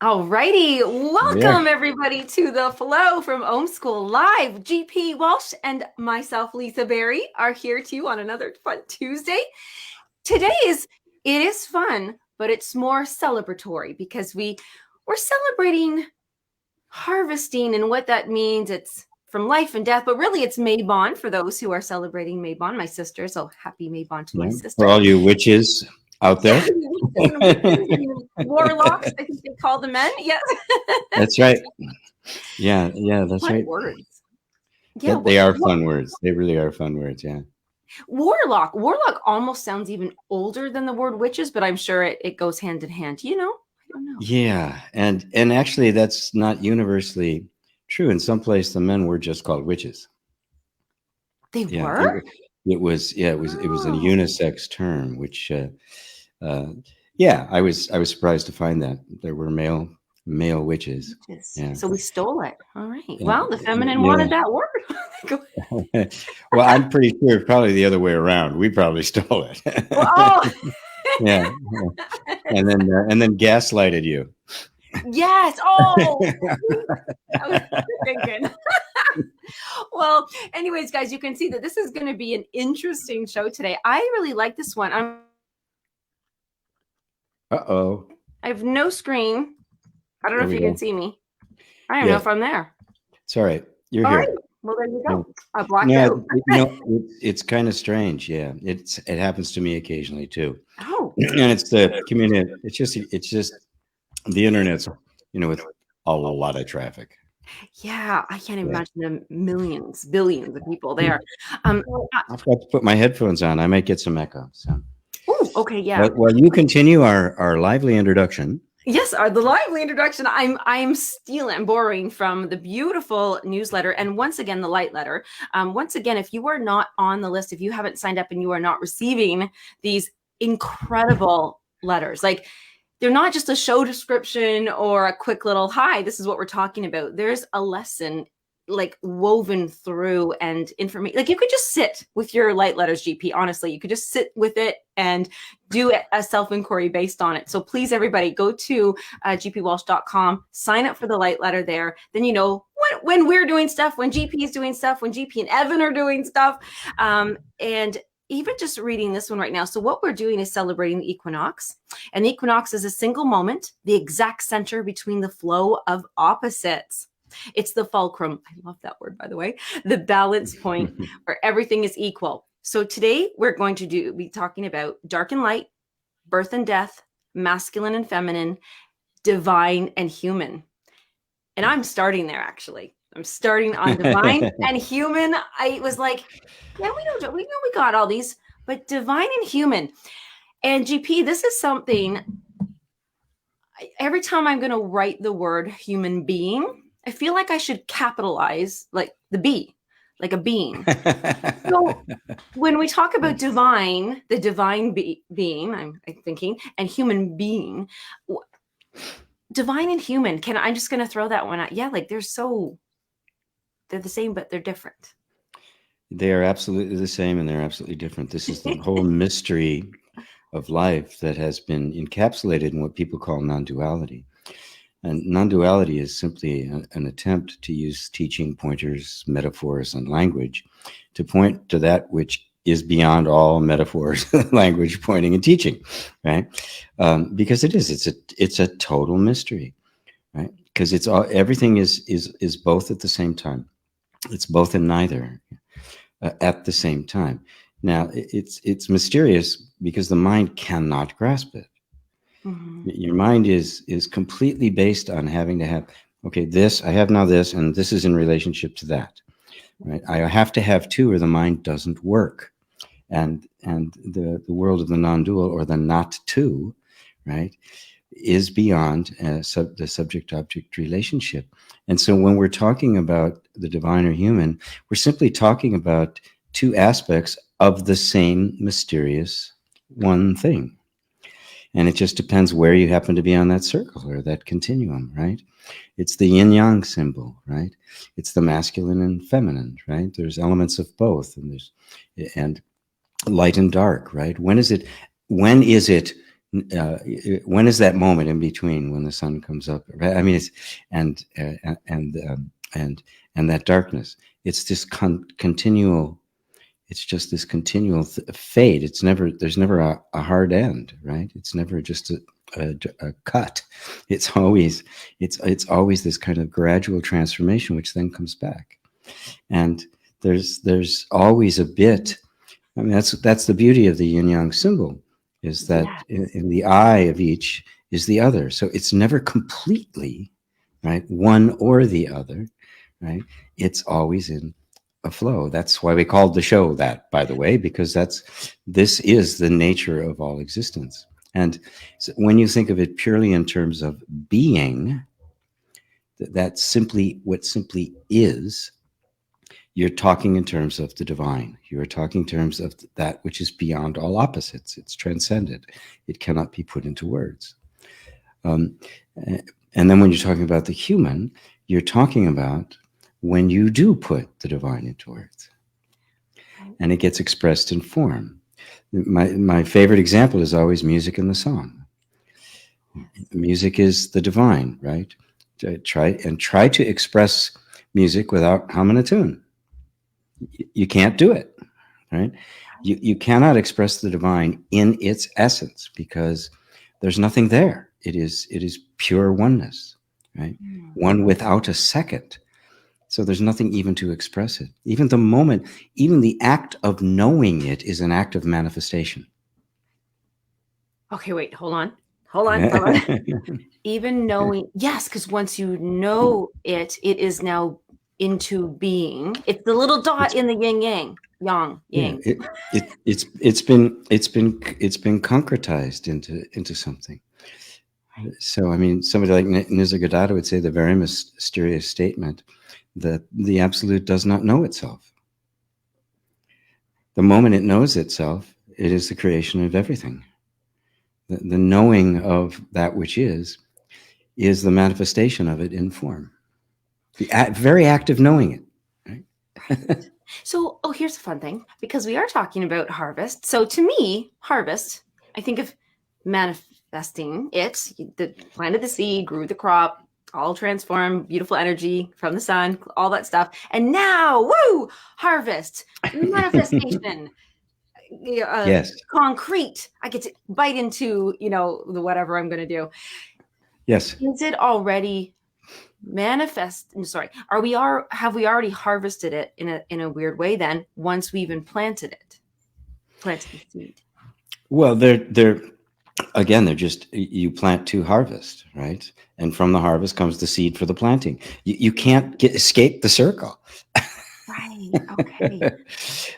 Alrighty, There. welcome everybody to the Flow from Ohm School Live. GP Walsh and myself, Lisa Berry, are here too on another fun Tuesday. It is fun, but it's more celebratory because we're celebrating harvesting and what that means. It's from life and death, but really it's Mabon for those who are celebrating Mabon, my sister. So happy Mabon to my Yeah. sister. For all you witches out Yeah, there. witches and warlocks, I think they call the men. Yes. That's right. Yeah, that's Fun right. words. Yeah, They are fun words. They really are fun words. Yeah. warlock. Warlock almost sounds even older than the word witches, but I'm sure it goes hand in hand. I don't know. Yeah. And actually that's not universally true. In some place the men were just called witches. They Yeah. were? It was a Oh, unisex term, which yeah, I was surprised to find that there were male witches. witches. Yeah. So we stole it. All right. Yeah. Well, the feminine Yeah. wanted that word. Go- Well, I'm pretty sure it's probably the other way around. We probably stole it. well, oh, Yeah, yeah. And then gaslighted you. yes. Oh, I was thinking. Well, anyways, guys, you can see that this is going to be an interesting show today. I really like this one. Uh-oh. I have no screen. I don't know There if we you can go. see me. I don't know Yeah, if I'm there. it's all right. You're All right. here. Well, there you Yeah. go. I blacked Yeah, out. it's kind of strange. Yeah, it happens to me occasionally too. Oh, And it's the community. It's just the internet's, with a lot of traffic. yeah. I can't Yeah. imagine the millions, billions of people there. I forgot to put my headphones on. I might get some echo. So, Oh, okay. Yeah. well, you continue our lively introduction. Yes, the lively introduction. I'm borrowing from the beautiful newsletter, and once again, the light letter. Once again, if you are not on the list, if you haven't signed up and you are not receiving these incredible letters, like they're not just a show description or a quick little hi, this is what we're talking about. There's a lesson like woven through and information. Like you could just sit with your light letters, GP. Honestly, you could just sit with it and do a self-inquiry based on it. So please, everybody, go to gpwalsh.com, sign up for the light letter there. Then you know when we're doing stuff, when GP is doing stuff, when GP and Evan are doing stuff. And even just reading this one right now. So what we're doing is celebrating the equinox. And the equinox is a single moment, the exact center between the flow of opposites. It's the fulcrum. I love that word, by the way. The balance point where everything is equal. So today we're going to be talking about dark and light, birth and death, masculine and feminine, divine and human. And I'm starting there, actually. I'm starting on divine and human. I was like, yeah, we know we got all these, but divine and human. And GP, this is something, every time I'm going to write the word human being, I feel like I should capitalize like the B, like a being. So when we talk about divine, the divine being, I'm thinking, and human being, divine and human, I'm just going to throw that one out. Yeah, like they're the same, but they're different. They are absolutely the same and they're absolutely different. This is the whole mystery of life that has been encapsulated in what people call non-duality. And non-duality is simply an attempt to use teaching pointers, metaphors, and language to point to that which is beyond all metaphors, language, pointing, and teaching, right? Because it's a total mystery, right? Because everything is both at the same time. It's both and neither at the same time. Now, it's mysterious because the mind cannot grasp it. Mm-hmm. Your mind is completely based on having to have, okay, this, I have now this, and this is in relationship to that, right? I have to have two or the mind doesn't work. And the world of the non-dual or the not two, right, is beyond the subject-object relationship. And so when we're talking about the divine or human, we're simply talking about two aspects of the same mysterious one thing. And it just depends where you happen to be on that circle or that continuum, right? It's the yin yang symbol, right? It's the masculine and feminine, right? There's elements of both, and light and dark, right? When is it when is that moment in between when the sun comes up? Right? I mean, it's and that darkness. It's this continual. It's just this continual fade. It's never. There's never a hard end, right? It's never just a cut. It's always this kind of gradual transformation, which then comes back. And there's always a bit. I mean, that's the beauty of the yin yang symbol, is that in the eye of each is the other. So it's never completely, right, one or the other, right? It's always in a flow. That's why we called the show that, by the way, because this is the nature of all existence. And so when you think of it purely in terms of being, that's simply what simply is. You're talking in terms of the divine. You are talking in terms of that which is beyond all opposites. It's transcended. It cannot be put into words. And then when you're talking about the human, you're talking about when you do put the divine into words. And it gets expressed in form. My favorite example is always music and the song. Music is the divine, right? Try to express music without humming a tune. You can't do it, right? You cannot express the divine in its essence because there's nothing there. It is pure oneness, right? One without a second. So there's nothing even to express it. Even the moment, even the act of knowing it is an act of manifestation. Okay, wait, hold on. Even knowing, yes, because once you know it, it is now into being. It's the little dot in the yin yang. Yang. It's been concretized into something. So I mean, somebody like Nisargadatta would say the very mysterious statement that the absolute does not know itself. The moment it knows itself, it is the creation of everything. The knowing of that which is the manifestation of it in form. The very act of knowing it. Right? So, here's a fun thing, because we are talking about harvest. So to me, harvest, I think of manifesting it. The planted the seed, grew the crop, all transformed, beautiful energy from the sun, all that stuff. And now, woo, harvest, manifestation. Yes. Concrete. I get to bite into, the whatever I'm going to do. Yes. Is it already manifest? I'm sorry. Have we already harvested it in a weird way then, once we even planted the seed? Well, they're just, you plant to harvest, right? And from the harvest comes the seed for the planting. You can't escape the circle. Right. Okay.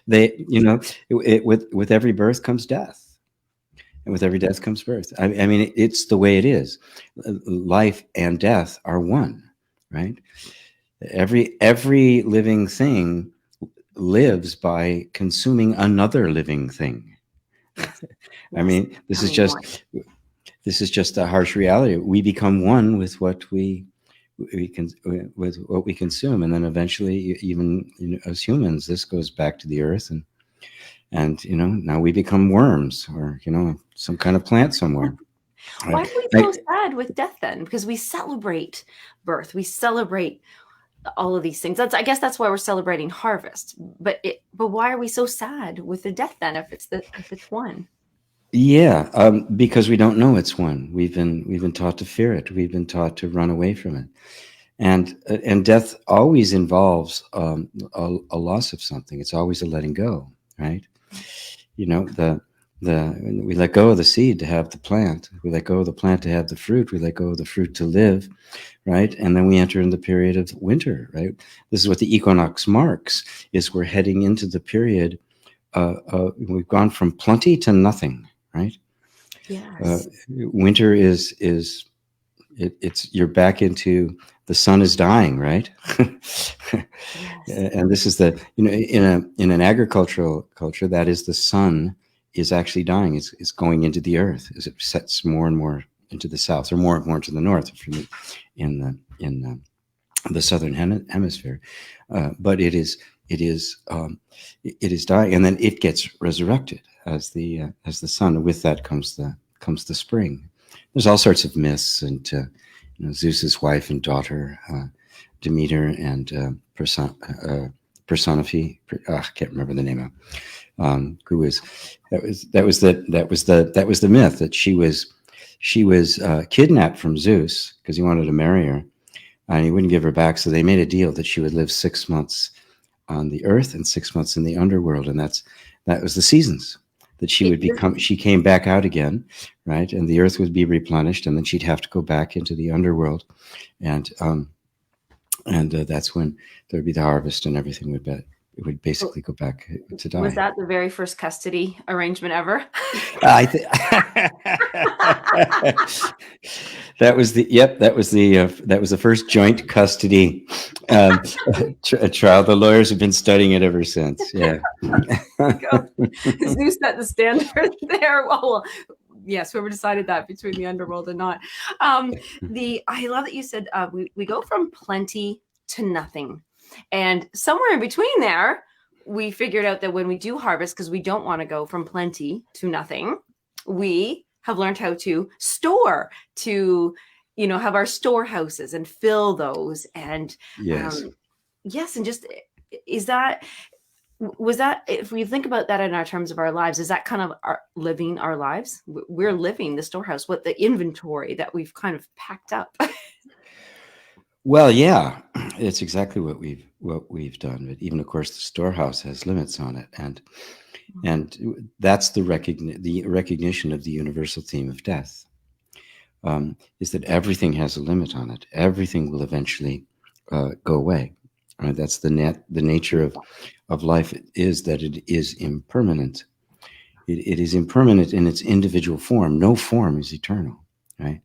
With every birth comes death, and with every death comes birth. I mean, it's the way it is. Life and death are one, right? Every living thing lives by consuming another living thing. Yes. I mean, this is just a harsh reality. We become one with what we consume, and then eventually, even as humans, this goes back to the earth, and now we become worms, or some kind of plant somewhere. Why are we so sad with death then? Because we celebrate birth, we celebrate all of these things. I guess that's why we're celebrating harvest. But why are we so sad with the death then, if it's one? Yeah, because we don't know it's one. We've been taught to fear it. We've been taught to run away from it, and death always involves a loss of something. It's always a letting go, right? We let go of the seed to have the plant. We let go of the plant to have the fruit. We let go of the fruit to live, right? And then we enter in the period of winter, right? This is what the equinox marks. Is we're heading into the period. We've gone from plenty to nothing. Right. Yes. Winter is you're back into the sun is dying, right? Yes. And this is in an agricultural culture, that is, the sun is actually dying. It's going into the earth as it sets more and more into the south, or more and more to the north, in the southern hemisphere. But it is dying, and then it gets resurrected as the sun. With that comes the comes the spring. There's all sorts of myths, and Zeus's wife and daughter, Demeter, and Persephone. I can't remember the name of who was that was the myth, that she was kidnapped from Zeus because he wanted to marry her, and he wouldn't give her back. So they made a deal that she would live 6 months on the earth and 6 months in the underworld, and that was the seasons that she would become. She came back out again, right, and the earth would be replenished, and then she'd have to go back into the underworld, and that's when there would be the harvest, and everything would basically go back to die. Was that the very first custody arrangement ever? That was the first joint custody trial. The lawyers have been studying it ever since. Yeah. Zeus set the standard there. Well, yes, whoever decided that between the underworld and not. I love that you said we go from plenty to nothing. And somewhere in between there, we figured out that when we do harvest, because we don't want to go from plenty to nothing, we have learned how to store, to, have our storehouses and fill those. And yes. And just, was that, if we think about that in our terms of our lives, is that kind of living our lives? We're living the storehouse, what the inventory that we've kind of packed up. Well, yeah, it's exactly what we've done. But even, of course, the storehouse has limits on it, and that's the recognition of the universal theme of death, is that everything has a limit on it. Everything will eventually go away. Right? That's the nature of life, is that it is impermanent. It is impermanent in its individual form. No form is eternal, right?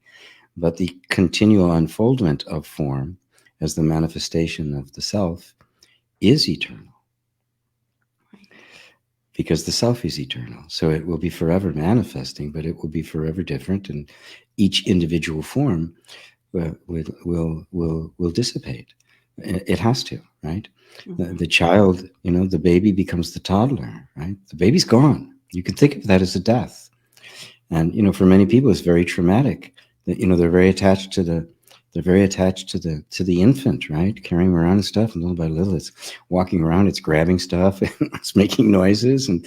But the continual unfoldment of form as the manifestation of the self is eternal, because the self is eternal. So it will be forever manifesting, but it will be forever different, and each individual form will dissipate. It has to, right? Mm-hmm. The child, the baby becomes the toddler, right? The baby's gone. You can think of that as a death. And, for many people, it's very traumatic. They're very attached to the infant, right? Carrying around and stuff, and little by little, it's walking around, it's grabbing stuff, and it's making noises, and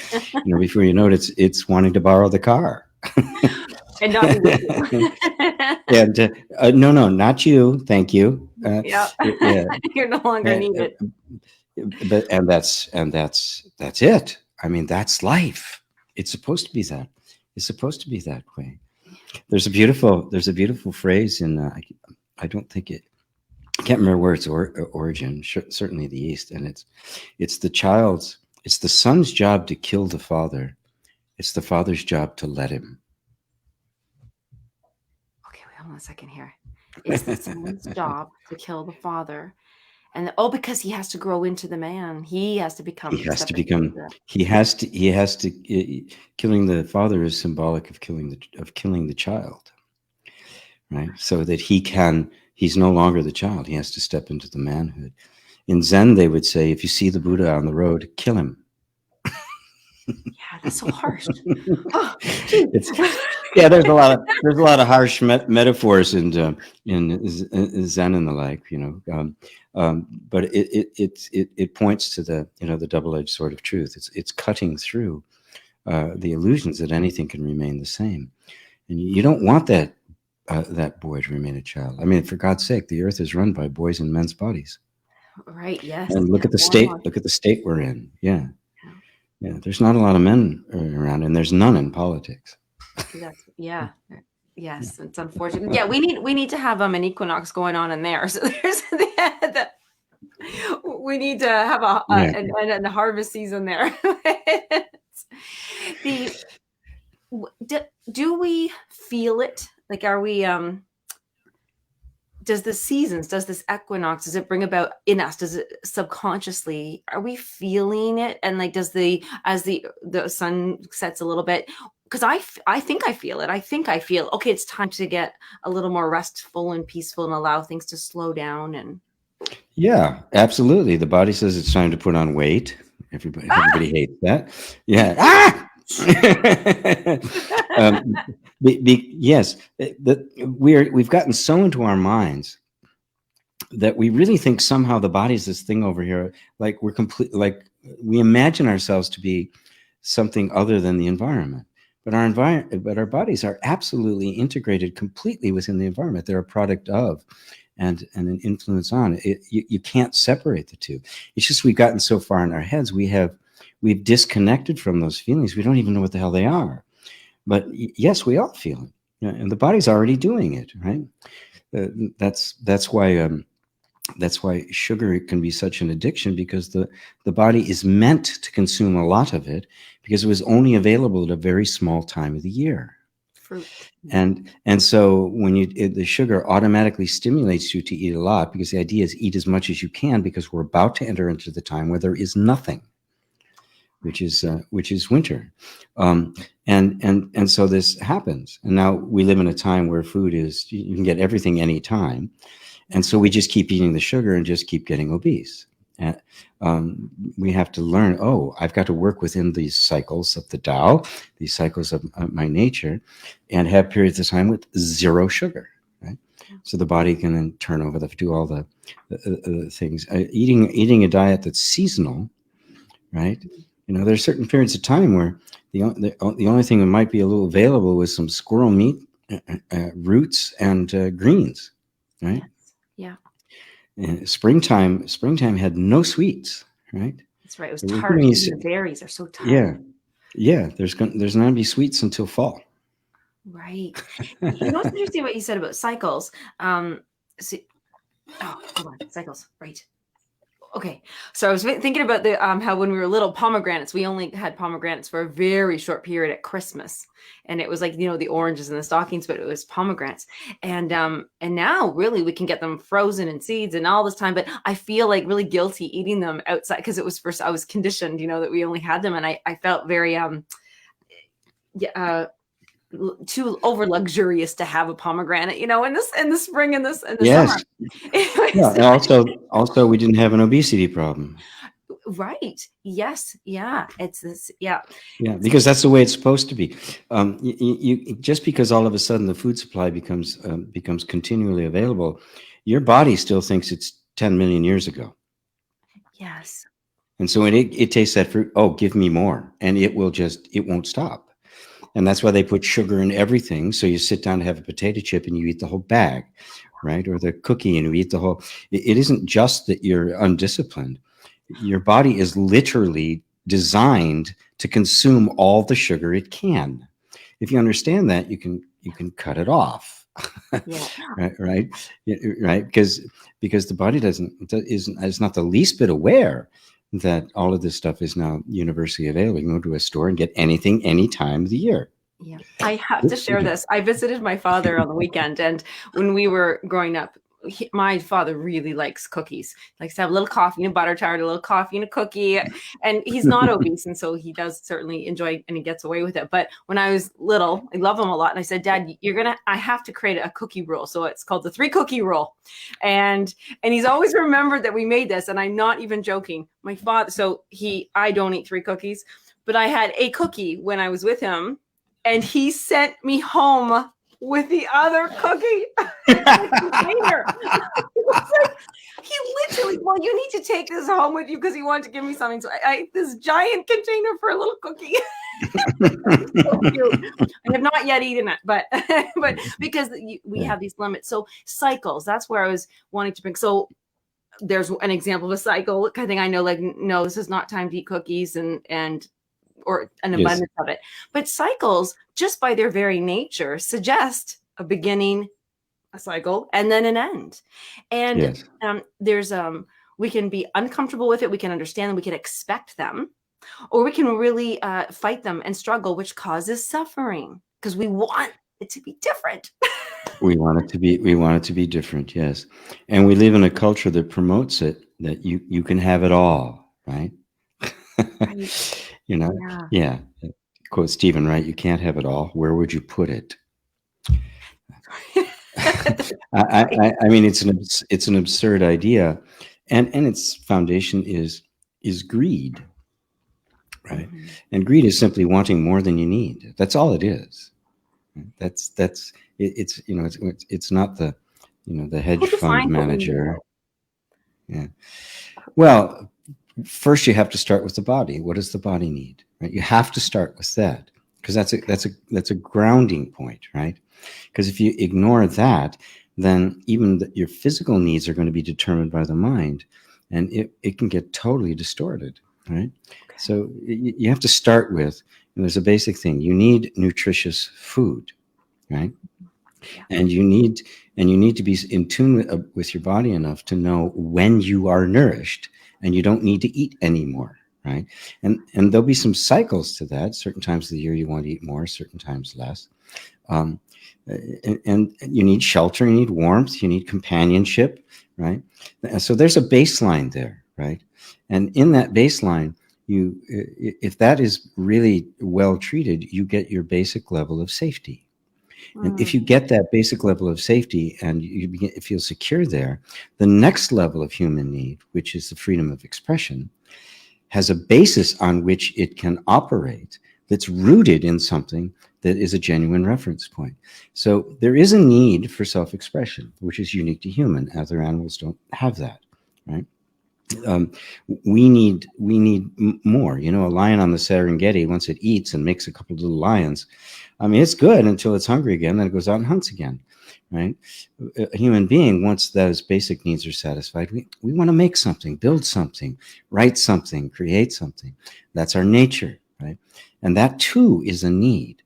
before you know it, it's wanting to borrow the car. And not you. And no, not you. Thank you. Yeah. You're no longer needed. But that's it. I mean, that's life. It's supposed to be that. It's supposed to be that way. There's a beautiful phrase in I can't remember where its origin, certainly the East, and it's the son's job to kill the father. It's the father's job to let him. Okay, wait, hold on a second here. It's the son's job to kill the father. And because he has to grow into the man, he has to become. Killing the father is symbolic of killing the child, right? So that he's no longer the child. He has to step into the manhood. In Zen, they would say, if you see the Buddha on the road, kill him. Yeah, that's so harsh. There's a lot of harsh metaphors in Zen and the like, but it points to the double-edged sword of truth. It's cutting through the illusions that anything can remain the same, and you don't want that boy to remain a child. I mean, for God's sake, the earth is run by boys and men's bodies. Right. Yes. And look at the state. Look at the state we're in. Yeah. Yeah, there's not a lot of men around, and there's none in politics. Yes, it's unfortunate. Yeah, we need to have an equinox going on in there. So there's we need to have a harvest season there. Do we feel it? Like, are we? Does this equinox, does it bring about in us? Does it subconsciously, are we feeling it? And like, as the sun sets a little bit, because I think I feel it. I think I feel, okay, it's time to get a little more restful and peaceful and allow things to slow down. And yeah, absolutely. The body says it's time to put on weight. Everybody hates that. Yeah. um, yes, we've gotten so into our minds that we really think somehow the body's this thing over here, like we're complete, like we imagine ourselves to be something other than the environment. But our bodies are absolutely integrated completely within the environment. They're a product of and an influence on it. You can't separate the two. It's just we've gotten so far in our heads, we've disconnected from those feelings. We don't even know what the hell they are. But yes, we all feel it, and the body's already doing it, right? That's why sugar can be such an addiction, because the body is meant to consume a lot of it because it was only available at a very small time of the year. Fruit. And so when the sugar automatically stimulates you to eat a lot, because the idea is eat as much as you can, because we're about to enter into the time where there is nothing, which is winter. And so this happens. And now we live in a time where food is, you can get everything anytime. And so we just keep eating the sugar and just keep getting obese. And we have to learn, I've got to work within these cycles of the Tao, these cycles of my nature, and have periods of time with zero sugar, right? So the body can then turn over, do all the things. Eating a diet that's seasonal, right? There's certain periods of time where the only thing that might be a little available was some squirrel meat, roots, and greens, right? Yeah. And springtime had no sweets, right? That's right. It was tart. The berries are so tart. Yeah. There's not going to be sweets until fall. Right. What's interesting what you said about cycles? Hold on, cycles. Right. Okay, so I was thinking about the how when we were little, pomegranates, we only had pomegranates for a very short period at Christmas, and it was like the oranges and the stockings, but it was pomegranates, and now really we can get them frozen in seeds and all this time, but I feel like really guilty eating them outside because it was first I was conditioned, that we only had them, and I felt very too over luxurious to have a pomegranate, in the spring and the yes. summer. Yeah, and also we didn't have an obesity problem. Right. Yes. Yeah. It's this. Yeah. Yeah, because that's the way it's supposed to be. You just because all of a sudden the food supply becomes continually available, your body still thinks it's 10 million years ago. Yes. And so when it tastes that fruit, give me more, and it won't stop. And that's why they put sugar in everything. So you sit down to have a potato chip and you eat the whole bag, right? Or the cookie and you eat the whole. It isn't just that you're undisciplined. Your body is literally designed to consume all the sugar it can. If you understand that, you can cut it off. Yeah. right? Because the body is not the least bit aware that all of this stuff is now universally available. You can go to a store and get anything, any time of the year. Yeah, I have to share this. I visited my father on the weekend, and when we were growing up, my father really likes cookies. Likes to have a little coffee and a butter tart, a little coffee and a cookie, and he's not obese, and so he does certainly enjoy and he gets away with it. But when I was little, I love him a lot, and I said, "Dad, I have to create a cookie rule." So it's called the 3 cookie rule, and he's always remembered that we made this, and I'm not even joking. My father, I don't eat 3 cookies, but I had a cookie when I was with him, and he sent me home with the other cookie container. He literally, you need to take this home with you, because he wanted to give me something. So I ate this giant container for a little cookie. So cute. I have not yet eaten it, but because we have these limits. So cycles, that's where I was wanting to bring. So there's an example of a cycle kind of thing. I know, like, no, this is not time to eat cookies or an abundance of it. But cycles, just by their very nature, suggest a beginning, a cycle, and then an end. And there's we can be uncomfortable with it, we can understand them, we can expect them, or we can really fight them and struggle, which causes suffering because we want it to be different. We want it to be different, yes. And we live in a culture that promotes it, that you can have it all, right? Right. Yeah. Quote Stephen, right? You can't have it all. Where would you put it? I mean, it's an absurd idea, and its foundation is greed, right? And greed is simply wanting more than you need. That's all it is. Right? It's it's not the the hedge Who fund defines what we need? manager. Yeah. Well, first you have to start with the body. What does the body need? Right? You have to start with that because that's a grounding point, right? Because if you ignore that, then even your physical needs are going to be determined by the mind, and it can get totally distorted, right? Okay. So you have to start with, and there's a basic thing: you need nutritious food, right? Yeah. And you need to be in tune with your body enough to know when you are nourished and you don't need to eat anymore, right? And there'll be some cycles to that. Certain times of the year you want to eat more, certain times less. And you need shelter, you need warmth, you need companionship, right? So there's a baseline there, right? And in that baseline, if that is really well treated, you get your basic level of safety. And if you get that basic level of safety and you begin to feel secure there, the next level of human need, which is the freedom of expression, has a basis on which it can operate that's rooted in something that is a genuine reference point. So there is a need for self-expression, which is unique to human. Other animals don't have that, right? We need more. You know, a lion on the Serengeti, once it eats and makes a couple of little lions, I mean, it's good until it's hungry again, then it goes out and hunts again, right? A human being, once those basic needs are satisfied, we want to make something, build something, write something, create something. That's our nature, right? And that too is a need.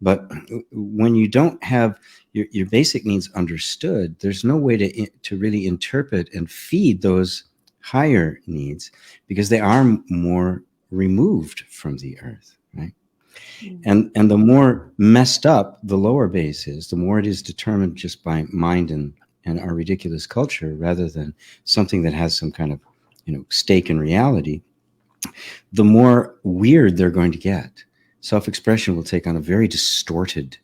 But when you don't have your basic needs understood, there's no way to really interpret and feed those higher needs because they are more removed from the earth, right? And the more messed up the lower base is, the more it is determined just by mind and our ridiculous culture rather than something that has some kind of stake in reality, the more weird they're going to get. Self-expression will take on a very distorted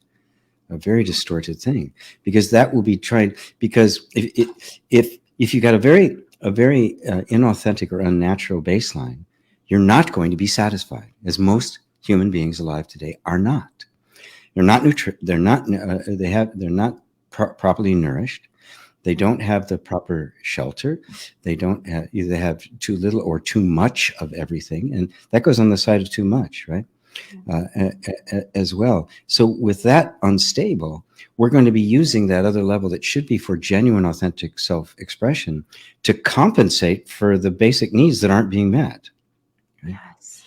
thing because that will be tried. Because if you got a very inauthentic or unnatural baseline, you're not going to be satisfied, as most human beings alive today are not. They're not they're not properly nourished. They don't have the proper shelter. They don't either have too little or too much of everything, and that goes on the side of too much, right? As well. So with that unstable, we're going to be using that other level that should be for genuine, authentic self-expression to compensate for the basic needs that aren't being met. Right? Yes.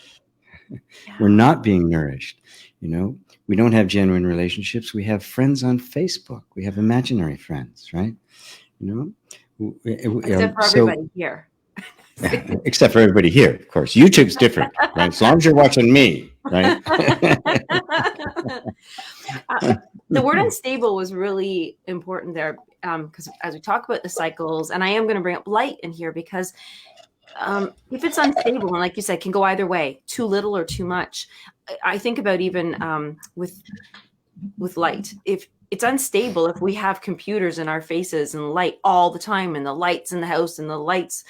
Yeah. We're not being nourished. We don't have genuine relationships. We have friends on Facebook. We have imaginary friends, right? Except for everybody here. Except for everybody here, of course. YouTube's different, right? As long as you're watching me, right? The word unstable was really important there because as we talk about the cycles, and I am going to bring up light in here because if it's unstable, and like you said, can go either way, too little or too much. I think about even with light. If it's unstable, if we have computers in our faces and light all the time, and the lights in the house and the lights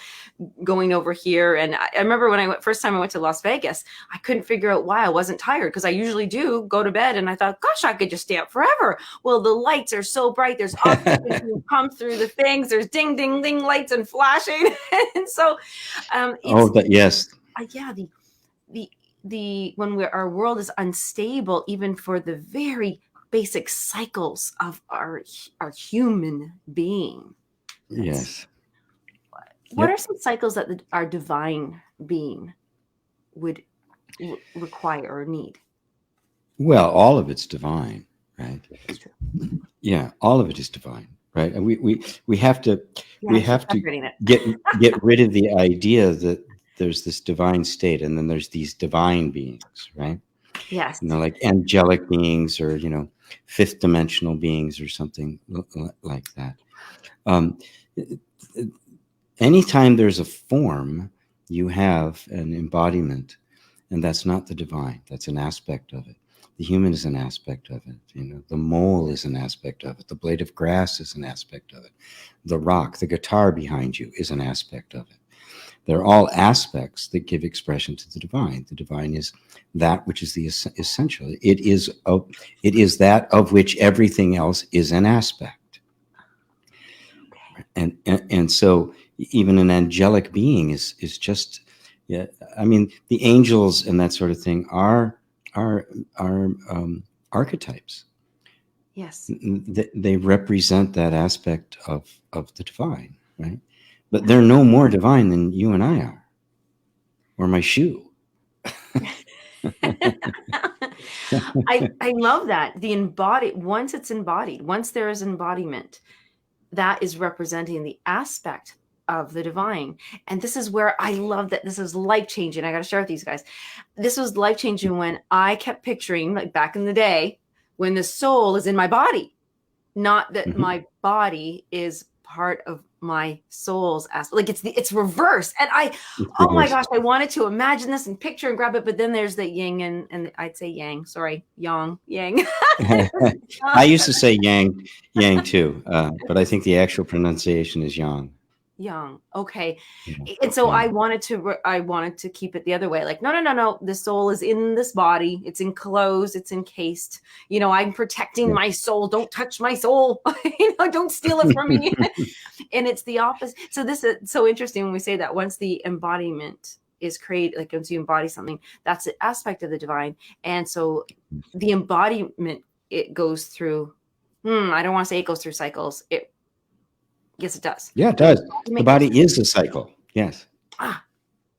going over here. And I remember when first time I went to Las Vegas, I couldn't figure out why I wasn't tired because I usually do go to bed and I thought, gosh, I could just stay up forever. Well, the lights are so bright. There's oxygen being pumped through the things. There's ding, ding, ding lights and flashing. And so, yes. Yeah. When our world is unstable, even for the very basic cycles of our human being. Yes. What are some cycles that our divine being would require or need? Well, all of it's divine, right? That's true. Yeah, all of it is divine, right? And we have to get rid of the idea that there's this divine state and then there's these divine beings, right? Yes. Like angelic beings or fifth dimensional beings or something like that. Anytime there's a form, you have an embodiment, and that's not the divine. That's an aspect of it. The human is an aspect of it. The mole is an aspect of it. The blade of grass is an aspect of it. The rock, the guitar behind you is an aspect of it. They're all aspects that give expression to the divine. The divine is that which is the essential. It is that of which everything else is an aspect. And so even an angelic being is just, yeah. I mean, the angels and that sort of thing are archetypes. Yes. They represent that aspect of the divine, right? But they're no more divine than you and I are, or my shoe. I love that. Once it's embodied, once there is embodiment, that is representing the aspect of the divine. And this is where I love that this is life-changing. I got to share with these guys. This was life-changing when I kept picturing, like back in the day, when the soul is in my body, not that my body is part of my soul's aspect. Like it's reverse. And oh my gosh, I wanted to imagine this and picture and grab it, but then there's the yin and I'd say yang, sorry, yang. I used to say yang too, but I think the actual pronunciation is yang. Young. Okay. And so I wanted to keep it the other way. Like, no. The soul is in this body. It's enclosed. It's encased. I'm protecting my soul. Don't touch my soul. Don't steal it from me. And it's the opposite. So this is so interesting when we say that once the embodiment is created, like once you embody something, that's the aspect of the divine. And so the embodiment, it goes through, I don't want to say it goes through cycles. Yes, it does. Yeah, it does. The body is a cycle. Yes.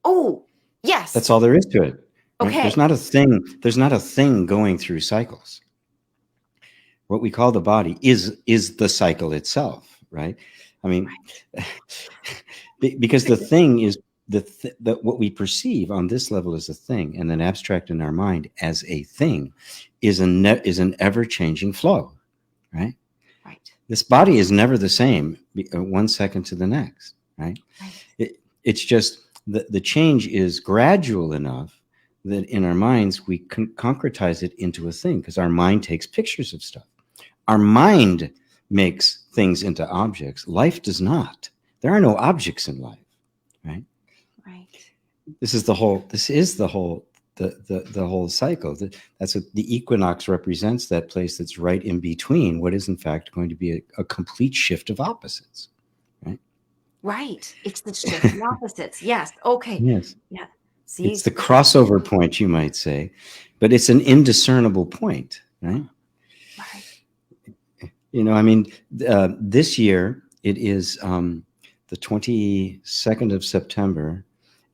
Oh, yes. That's all there is to it. Right? Okay. There's not a thing going through cycles. What we call the body is the cycle itself, right? I mean, because the thing is that what we perceive on this level as a thing, and then abstract in our mind as a thing, is an ever-changing flow, right? This body is never the same 1 second to the next, right? It's just the change is gradual enough that in our minds we can concretize it into a thing, because our mind takes pictures of stuff. Our mind makes things into objects. Life does not. There are no objects in life, right? Right. This is the whole cycle. That's what the equinox represents, that place that's right in between what is in fact going to be a complete shift of opposites, right? Right. It's the shift of opposites. Yes. Okay. Yes. Yeah. See, it's the crossover point, you might say, but it's an indiscernible point, right? Right. I mean, this year it is the 22nd of September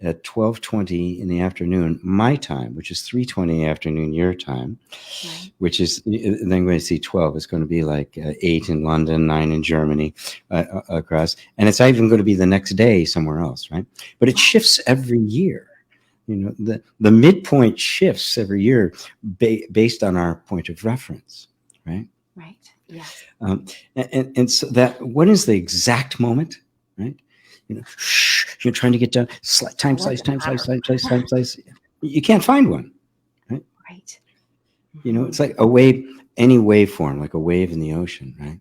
at 12:20 in the afternoon, my time, which is 3:20 in the afternoon, your time, right. Which is, then I'm going to see 12. It's going to be like 8 in London, 9 in Germany, across. And it's even going to be the next day somewhere else, right? But it shifts every year. The midpoint shifts every year based on our point of reference, right? Right, yes. And so what is the exact moment, right? You're trying to get down, time slice. You can't find one, right? Right. It's like a wave, any waveform, like a wave in the ocean, right?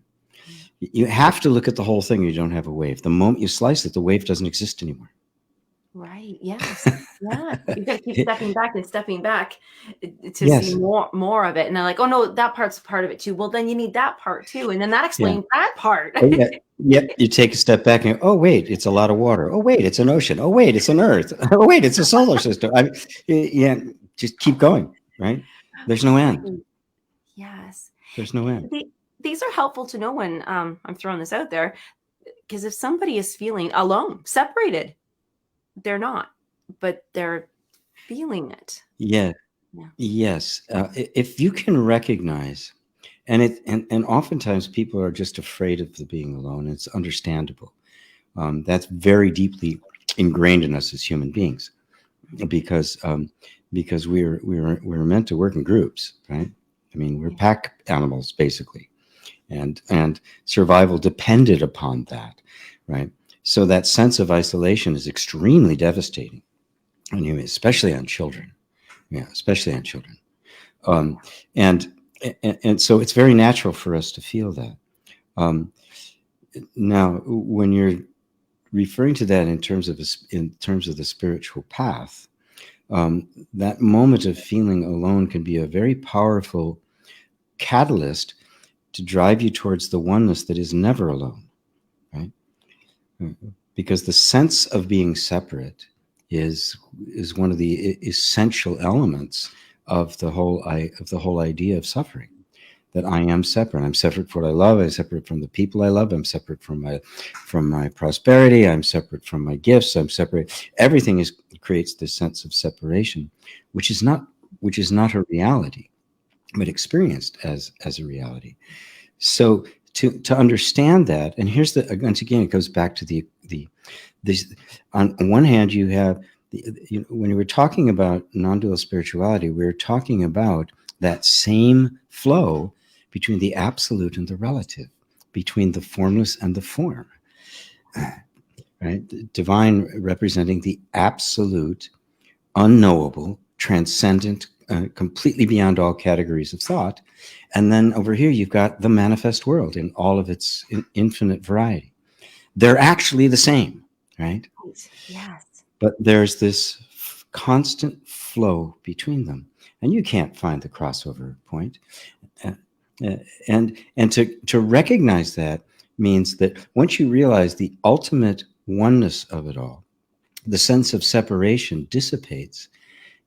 You have to look at the whole thing. You don't have a wave. The moment you slice it, the wave doesn't exist anymore. Right. Yes. Yeah. You got to keep stepping back to see more of it. And they're like, oh no, that part's part of it too. Well, then you need that part too. And then that explains that part. Yeah. You take a step back and go, oh wait, it's a lot of water. Oh wait, it's an ocean. Oh wait, it's an earth. Oh wait, it's a solar system. Just keep going, right? There's no end. Yes. There's no end. These are helpful to know when I'm throwing this out there, because if somebody is feeling alone, separated, they're not, but they're feeling it. Yeah. Yes. If you can recognize, and oftentimes people are just afraid of the being alone. It's understandable. That's very deeply ingrained in us as human beings, because we're meant to work in groups, right? I mean, we're pack animals basically, and survival depended upon that, right? So that sense of isolation is extremely devastating, especially on children. Yeah, especially on children. And so it's very natural for us to feel that. Now, when you're referring to that in terms of the spiritual path, that moment of feeling alone can be a very powerful catalyst to drive you towards the oneness that is never alone, right? Because the sense of being separate is one of the essential elements of the whole idea of suffering. That I am separate. I'm separate from what I love. I'm separate from the people I love. I'm separate from my prosperity. I'm separate from my gifts. I'm separate. Everything creates this sense of separation, which is not a reality, but experienced as a reality. So to understand that, and here's once again, it goes back to this. On one hand, you have when we were talking about non-dual spirituality, we were talking about that same flow between the absolute and the relative, between the formless and the form, right? The divine representing the absolute, unknowable, transcendent, completely beyond all categories of thought. And then over here, you've got the manifest world in all of its infinite variety. They're actually the same, right? Yes. But there's this constant flow between them, and you can't find the crossover point. And to recognize that means that once you realize the ultimate oneness of it all, the sense of separation dissipates,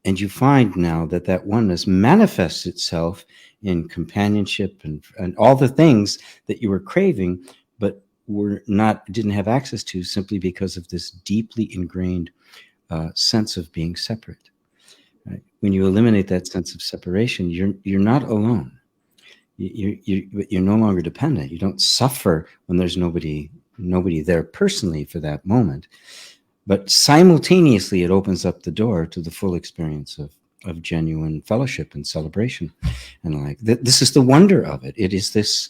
and you find now that oneness manifests itself in companionship and all the things that you were craving, but didn't have access to simply because of this deeply ingrained sense of being separate. Right? When you eliminate that sense of separation, you're not alone. You're no longer dependent. You don't suffer when there's nobody there personally for that moment. But simultaneously, it opens up the door to the full experience of genuine fellowship and celebration. And this is the wonder of it. It is this,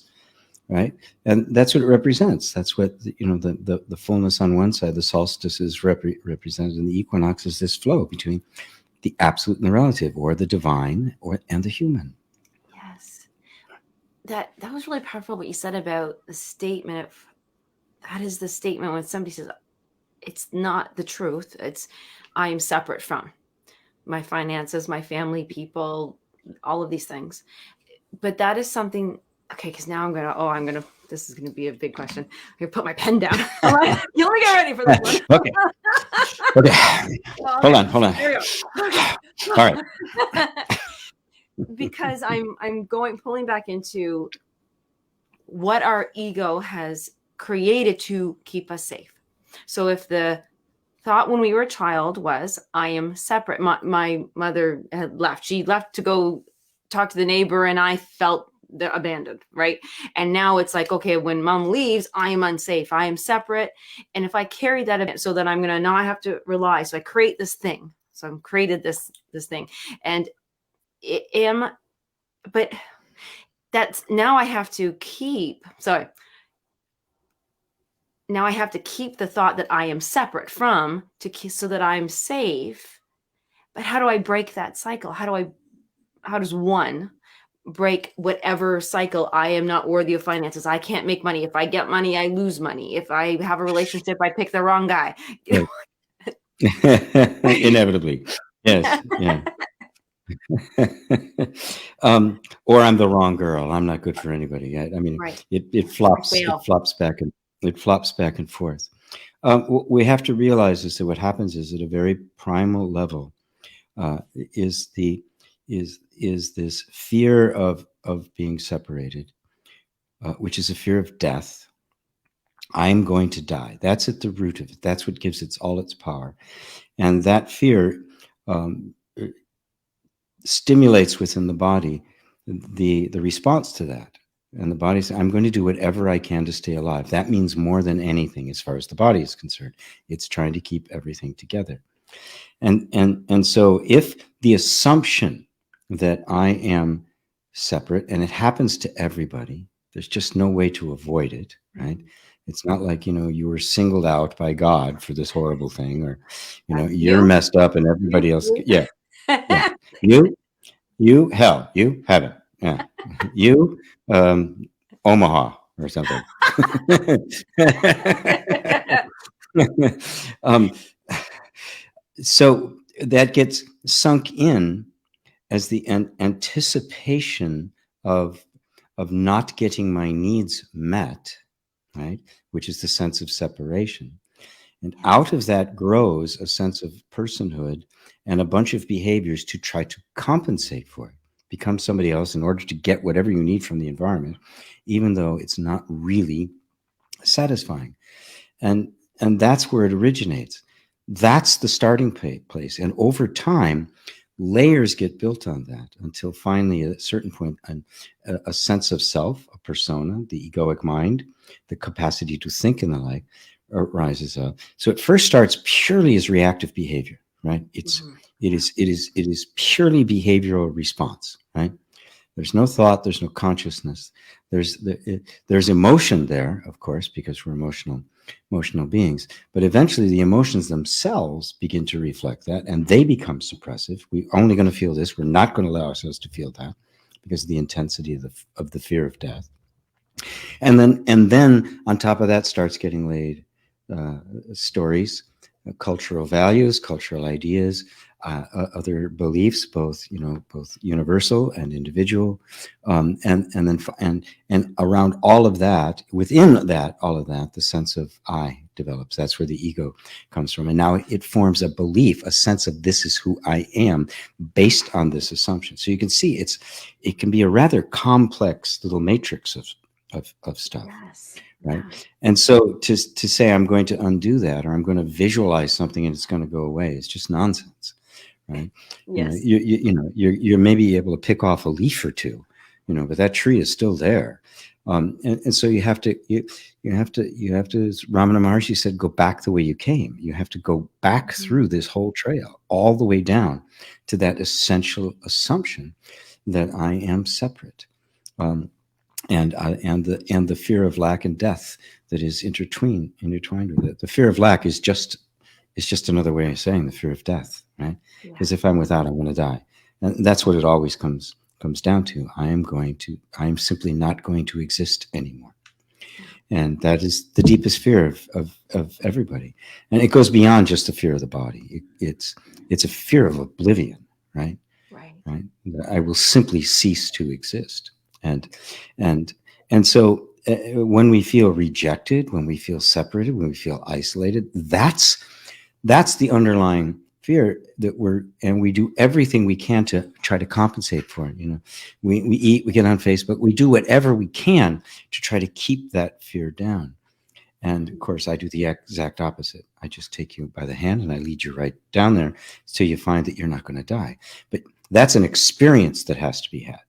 right? And that's what it represents. That's what, the fullness on one side, the solstice is represented in the equinox as this flow between the absolute and the relative, or the divine and the human. Yes. That was really powerful what you said about the statement of, that is the statement when somebody says, it's not the truth. It's, I am separate from my finances, my family, people, all of these things. But that is something, okay, because now this is going to be a big question. I'm going to put my pen down. You let me get ready for this one. Okay. Hold on. There we go. Okay. All right. Because I'm pulling back into what our ego has created to keep us safe. So if the thought when we were a child was, I am separate. My mother had left. She left to go talk to the neighbor, and I felt abandoned, right? And now it's like, okay, when mom leaves, I am unsafe. I am separate. And if I carry that so that I'm going to not have to rely. So I create this thing. So I've created this thing. And but that's now I have to keep. Now I have to keep the thought that I am separate from so that I'm safe. But how do I break that cycle? How does one break whatever cycle? I am not worthy of finances. I can't make money. If I get money, I lose money. If I have a relationship, I pick the wrong guy. Right. Inevitably. Yes. Yeah. Or I'm the wrong girl. I'm not good for anybody. I mean, right. It flops back and forth. What we have to realize is that what happens is, at a very primal level, is this fear of being separated, which is a fear of death. I'm going to die. That's at the root of it. That's what gives it all its power, and that fear stimulates within the body the response to that. And the body says, I'm going to do whatever I can to stay alive. That means more than anything as far as the body is concerned. It's trying to keep everything together. And so if the assumption that I am separate, and it happens to everybody, there's just no way to avoid it, right? It's not like, you were singled out by God for this horrible thing, or, you're messed up and everybody else. Yeah. You hell, you heaven. Yeah. You Omaha or something. um, so that gets sunk in as the anticipation of not getting my needs met, right? Which is the sense of separation. And Yes. out of that grows a sense of personhood and a bunch of behaviors to try to compensate for it, become somebody else in order to get whatever you need from the environment, even though it's not really satisfying. And and that's where it originates. That's the starting place. And over time, layers get built on that until finally, at a certain point, a sense of self, a persona, the egoic mind, the capacity to think and the like, rises up. So it first starts purely as reactive behavior, right? Mhm. It is purely behavioral response, right? There's no thought, there's no consciousness. There's emotion there, of course, because we're emotional beings. But eventually, the emotions themselves begin to reflect that, and they become suppressive. We're only going to feel this. We're not going to allow ourselves to feel that because of the intensity of the fear of death. And then on top of that starts getting laid uh, stories, cultural values, cultural ideas, other beliefs, both both universal and individual, and around all of that, within that, all of that, the sense of I develops. That's where the ego comes from, and now it forms a belief, a sense of this is who I am, based on this assumption. So you can see it can be a rather complex little matrix of stuff, Yes. right? Yeah. And so to say I'm going to undo that, or I'm going to visualize something and it's going to go away, is just nonsense, right? Yes. You're maybe able to pick off a leaf or two, but that tree is still there. And so you have to, as Ramana Maharshi said, go back the way you came. You have to go back through this whole trail, all the way down to that essential assumption that I am separate. And the fear of lack and death that is intertwined with it. The fear of lack is just another way of saying the fear of death, right? Yeah. Because if I'm without, I'm going to die, and that's what it always comes down to. I am simply not going to exist anymore, and that is the deepest fear of everybody, and it goes beyond just the fear of the body. It's a fear of oblivion, right? Right. Right? I will simply cease to exist. And and and so when we feel rejected, when we feel separated, when we feel isolated, that's the underlying fear and we do everything we can to try to compensate for it. We eat, we get on Facebook, we do whatever we can to try to keep that fear down. And of course, I do the exact opposite. I just take you by the hand and I lead you right down there till you find that you're not going to die. But that's an experience that has to be had.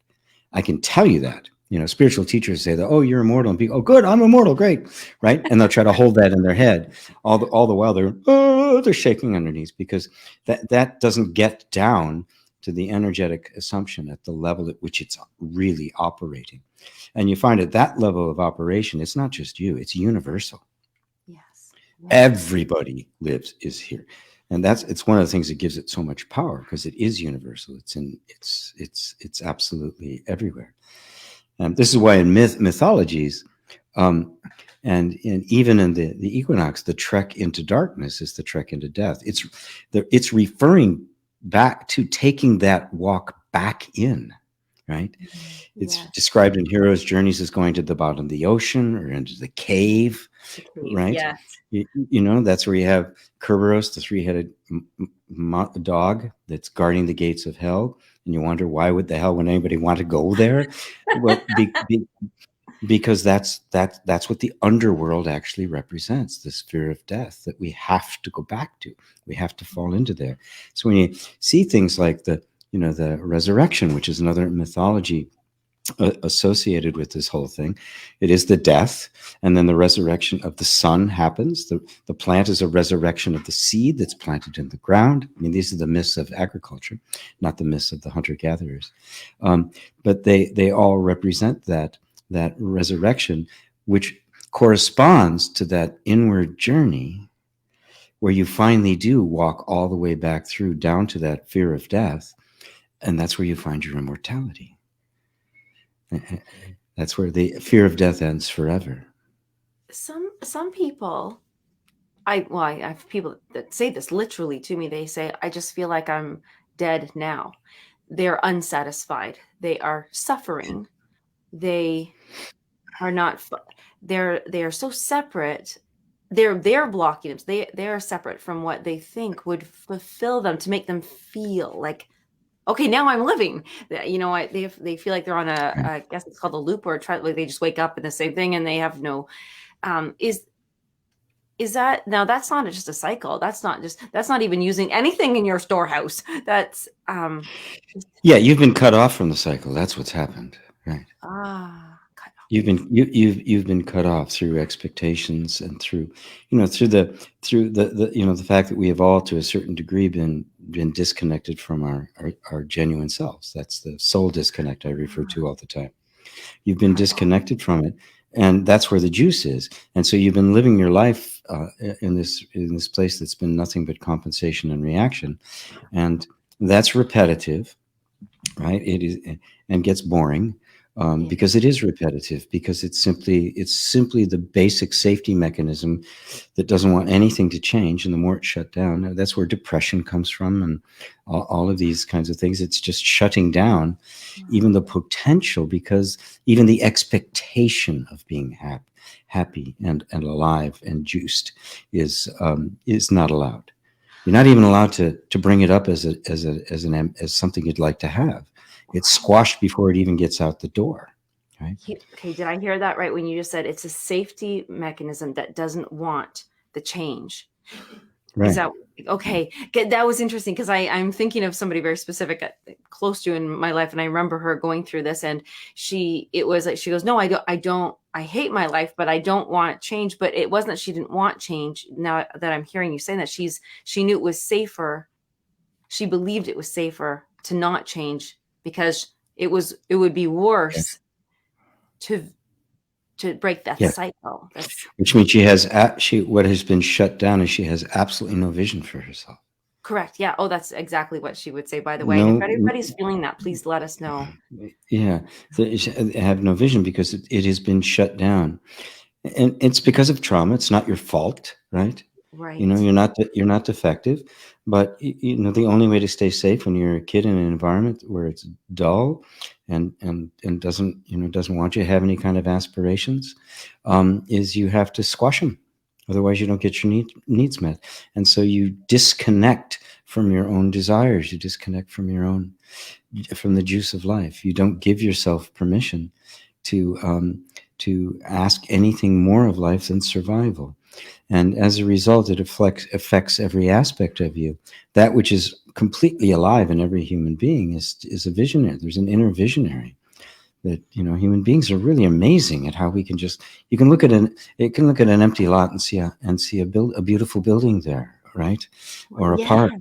I can tell you that. Spiritual teachers say that, oh, you're immortal. And people, oh, good, I'm immortal, great, right? And they'll try to hold that in their head. All the while they're shaking underneath, because that doesn't get down to the energetic assumption at the level at which it's really operating. And you find at that level of operation, it's not just you, it's universal. Yes. Yeah. Everybody is here. And it's one of the things that gives it so much power, because it is universal. It's absolutely everywhere. And this is why in mythologies, um, and even in the equinox, the trek into darkness is the trek into death. It's referring back to taking that walk back in, right? It's Yes. described in heroes' journeys as going to the bottom of the ocean or into the cave, The cave. right? Yes. That's where you have Kerberos, the three-headed dog that's guarding the gates of hell, and you wonder, why would the hell would anybody want to go there? Well, because that's what the underworld actually represents, this fear of death that we have to go back to. We have to fall into there. So when you see things like the resurrection, which is another mythology associated with this whole thing, it is the death, and then the resurrection of the sun happens. The plant is a resurrection of the seed that's planted in the ground. I mean, these are the myths of agriculture, not the myths of the hunter-gatherers. But they all represent that resurrection, which corresponds to that inward journey where you finally do walk all the way back through, down to that fear of death, and that's where you find your immortality. That's where the fear of death ends forever. Some people I have people that say this literally to me. They say, I just feel like I'm dead now. They're unsatisfied. They are suffering. They are not, they are so separate. They're blocking it. They are separate from what they think would fulfill them, to make them feel like, okay, now I'm living. You know, they feel like they're on a, Right. I guess it's called a loop, or a like they just wake up in the same thing and they have no, is that, now that's not just a cycle. That's not even using anything in your storehouse. That's Yeah, you've been cut off from the cycle. That's what's happened, right? cut off. You've been cut off through expectations and through, through the fact that we have all, to a certain degree, been disconnected from our genuine selves. That's the soul disconnect I refer to all the time. You've been disconnected from it, and that's where the juice is. And so you've been living your life in this place that's been nothing but compensation and reaction, and that's repetitive, right? It is, and gets boring, Yeah. because it is repetitive, because it's simply the basic safety mechanism that doesn't want anything to change. And the more it's shut down, that's where depression comes from, and all of these kinds of things. It's just shutting down even the potential, because even the expectation of being happy and alive and juiced is not allowed. You're not even allowed to bring it up as something you'd like to have. It's squashed before it even gets out the door, right? Okay, did I hear that right when you just said it's a safety mechanism that doesn't want the change? Is Right. that okay? That was interesting, because I'm thinking of somebody very specific, close to in my life, and I remember her going through this, and it was like, she goes, no, I hate my life, but I don't want change. But it wasn't that she didn't want change. Now that I'm hearing you saying that, she knew it was safer. She believed it was safer to not change, because it would be Okay. worse to break that Yeah. cycle. That's Which means what has been shut down is she has absolutely no vision for herself. correct. Yeah. Oh, that's exactly what she would say, by the way. And if No. anybody's feeling that, please let us know. Yeah. They have no vision because it has been shut down, and it's because of trauma. It's not your fault, right? Right. You're not defective, but the only way to stay safe when you're a kid in an environment where it's dull and doesn't want you to have any kind of aspirations, is you have to squash them. Otherwise, you don't get your needs met, and so you disconnect from your own desires. You disconnect from the juice of life. You don't give yourself permission to ask anything more of life than survival. And as a result, it affects every aspect of you. That which is completely alive in every human being is a visionary. There's an inner visionary. That human beings are really amazing at how we can just, you can look at an empty lot and see a beautiful building there, right? Or a Yeah. park,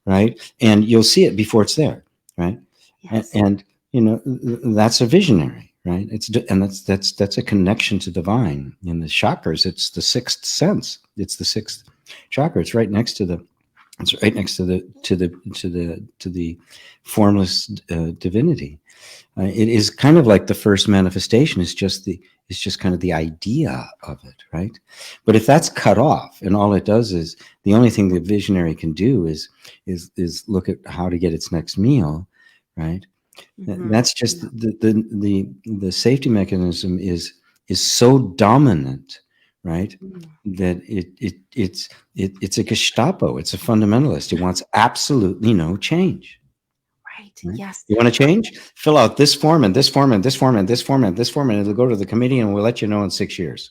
right? And you'll see it before it's there, right? Yes. And that's a visionary, right? That's a connection to divine. In the chakras, it's the sixth sense. It's the sixth chakra. It's right next to the formless divinity. It is kind of like the first manifestation. It's just kind of the idea of it, right? But if that's cut off, and all it does is, the only thing the visionary can do is look at how to get its next meal, right? That's just the safety mechanism is so dominant, right? That it's a Gestapo. It's a fundamentalist. It wants absolutely no change. Right. Right? Yes. You want to change? Fill out this form and this form and this form and this form and this form, and it'll go to the committee, and we'll let you know in 6 years.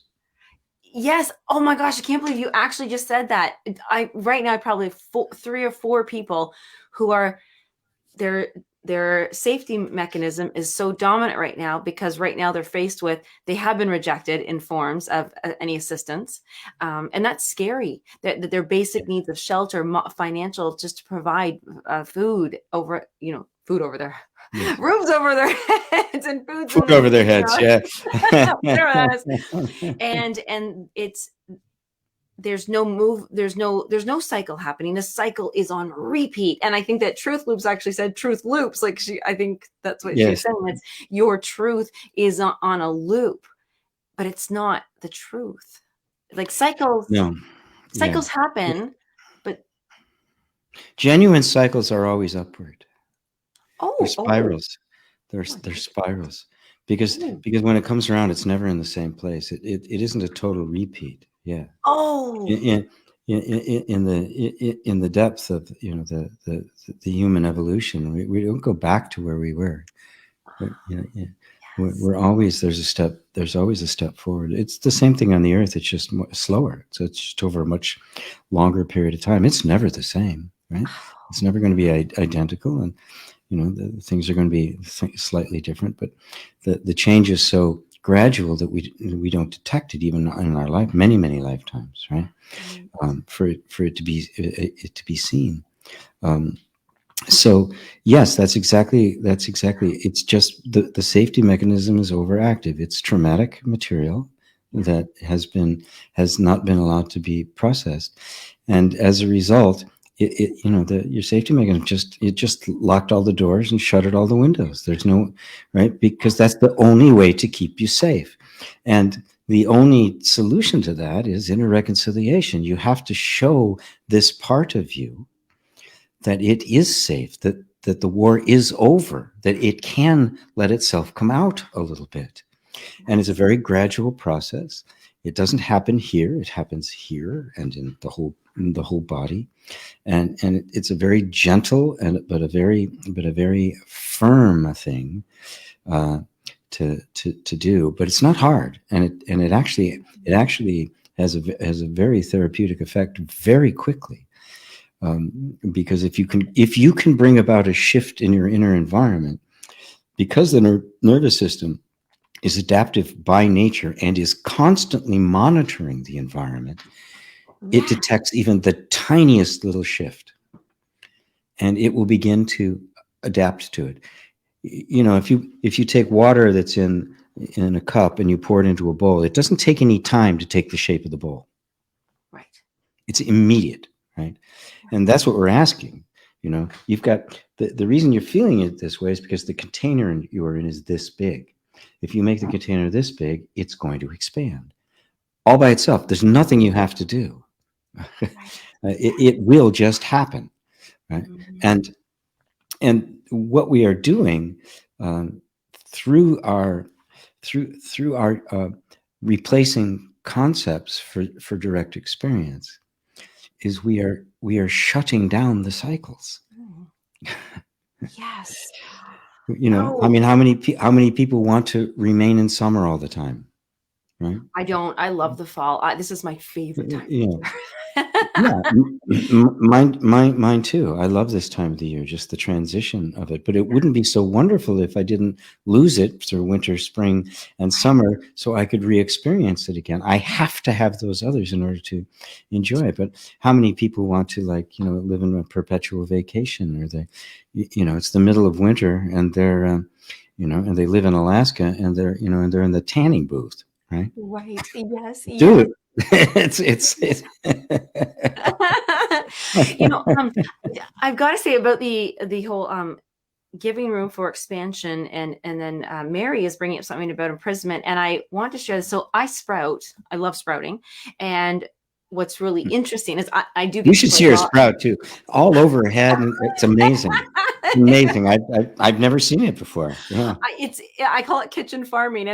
Yes. Oh my gosh, I can't believe you actually just said that. I right now probably three or four people who are their safety mechanism is so dominant right now, because right now they're faced with, they have been rejected in forms of any assistance, and that's scary. That their basic needs of shelter, financial, just to provide food over their Yes. roofs over their heads, and foods in Food the over their heads. Yeah. whatever that is. And it's, there's no cycle happening. The cycle is on repeat. And I think that Truth Loops actually said truth loops. Like I think that's what she's Yes. saying. It's your truth is on a loop, but it's not the truth. Like cycles. No. Yeah. Cycles happen, but Genuine cycles are always upward. They're oh, oh, spirals. They're oh, they're spirals because oh, because when it comes around, it's never in the same place. It isn't a total repeat. Yeah. oh, In in the depth of the human evolution, we don't go back to where we were. Yeah. yes. We're always there's always a step forward. It's the same thing on the earth. It's just slower. So it's just over a much longer period of time. It's never the same, right? It's never going to be identical, and the things are going to be slightly different, but the change is so gradual that we don't detect it even in our life, many lifetimes, right? Right. For it to be seen. Um, so yes, that's exactly. It's just the safety mechanism is overactive. It's traumatic material Yeah. that has not been allowed to be processed, and as a result, your safety mechanism just locked all the doors and shuttered all the windows. There's no right, because that's the only way to keep you safe, and the only solution to that is inner reconciliation. You have to show this part of you that it is safe, that the war is over, that it can let itself come out a little bit. And it's a very gradual process. It doesn't happen here, it happens here and in the whole body. And it's a very gentle but a very firm thing to do, but it's not hard. And it actually has a very therapeutic effect very quickly. Because if you can bring about a shift in your inner environment, because the nervous system is adaptive by nature and is constantly monitoring the environment, it Yeah. detects even the tiniest little shift, and it will begin to adapt to it. If you take water that's in a cup and you pour it into a bowl, it doesn't take any time to take the shape of the bowl. Right. It's immediate, right? And that's what we're asking. You've got the reason you're feeling it this way is because the container you're in is this big. If you make the container this big, it's going to expand all by itself. There's nothing you have to do. Right. It will just happen, right? Mhm. And what we are doing through our replacing concepts for direct experience is we are shutting down the cycles. Mm. Yes. I Oh, mean, how many people want to remain in summer all the time, right? I don't. I love the fall. This is my favorite time Yeah, of year. yeah, mine too. I love this time of the year, just the transition of it. But it wouldn't be so wonderful if I didn't lose it through winter, spring, and summer, so I could re-experience it again. I have to have those others in order to enjoy it. But how many people want to live in a perpetual vacation, or it's the middle of winter and they're, and they live in Alaska and they're in the tanning booth, right? Right. Yes. Do Yes. it. It's You know, I've got to say about the whole giving room for expansion, and then Mary is bringing up something about imprisonment, and I want to share this. So I sprout. I love sprouting, and what's really interesting is I do You get to should play see her golf. sprout too, all over her head, and it's amazing. Amazing. I've never seen it before. Yeah. I call it kitchen farming,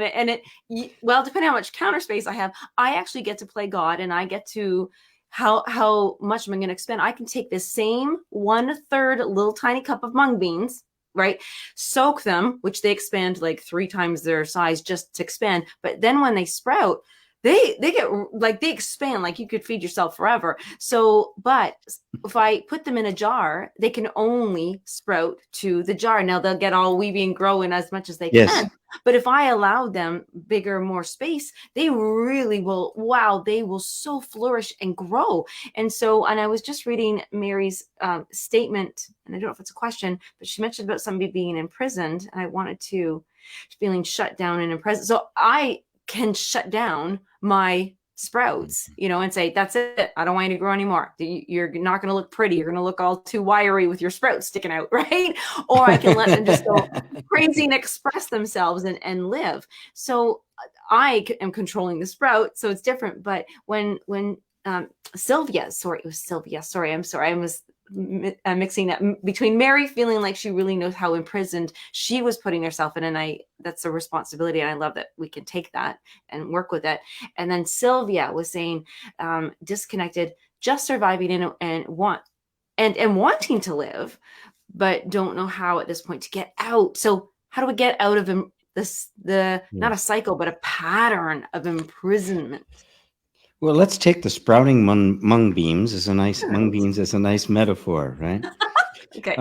well, depending on how much counter space I have, I actually get to play God, and I get to how much am I going to expend. I can take this same 1/3 little tiny cup of mung beans, right, soak them, which they expand like 3 times their size just to expand, but then when they sprout, they get like, they expand like you could feed yourself forever. So but if I put them in a jar, they can only sprout to the jar. Now they'll get all weedy and grow in as much as they Yes. can. But if I allow them bigger, more space, they really will, wow, they will so flourish and grow. And I was just reading Mary's statement, and I don't know if it's a question, but she mentioned about somebody being imprisoned, and I wanted to, feeling shut down and imprisoned. So I can shut down my sprouts, and say, that's it. I don't want you to grow anymore. You're not going to look pretty. You're going to look all too wiry with your sprouts sticking out, right? Or I can let them just go crazy and express themselves and live. So I am controlling the sprout. So it's different. But when Sylvia. Sorry, it was Sylvia. Sorry, I'm sorry. I was mixing that between Mary feeling like she really knows how imprisoned she was putting herself in, and that's a responsibility, and I love that we can take that and work with it. And then Sylvia was saying disconnected, just surviving and wanting to live, but don't know how at this point to get out. So how do we get out of not a cycle, but a pattern of imprisonment? Well, let's take the sprouting mung beans as a nice metaphor, right? Okay.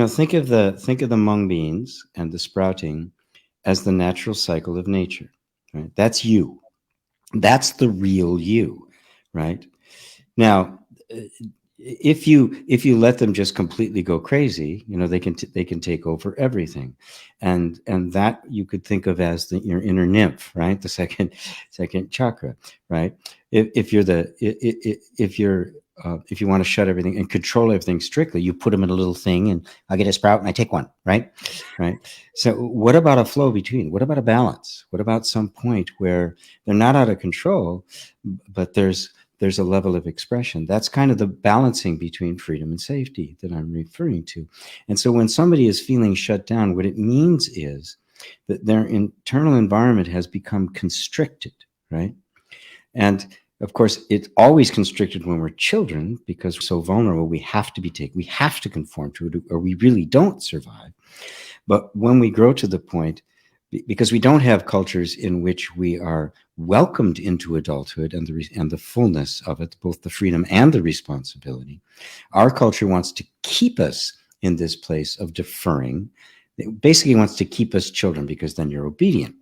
Think of the mung beans and the sprouting as the natural cycle of nature, right? That's you. That's the real you, right? Now, if you let them just completely go crazy, they can take over everything, and that you could think of as your inner nymph, right? The second chakra, right? If you want to shut everything and control everything strictly, you put them in a little thing, and I get a sprout and I take one, right? So what about a flow between? What about a balance? What about some point where they're not out of control, but there's a level of expression? That's kind of the balancing between freedom and safety that I'm referring to. And so when somebody is feeling shut down, what it means is that their internal environment has become constricted, right? And of course, it's always constricted when we're children because we're so vulnerable. We have to be taken. We have to conform to it, or we really don't survive. But when we grow to the point, because we don't have cultures in which we are welcomed into adulthood and the fullness of it, both the freedom and the responsibility, our culture wants to keep us in this place of deferring. It basically wants to keep us children because then you're obedient,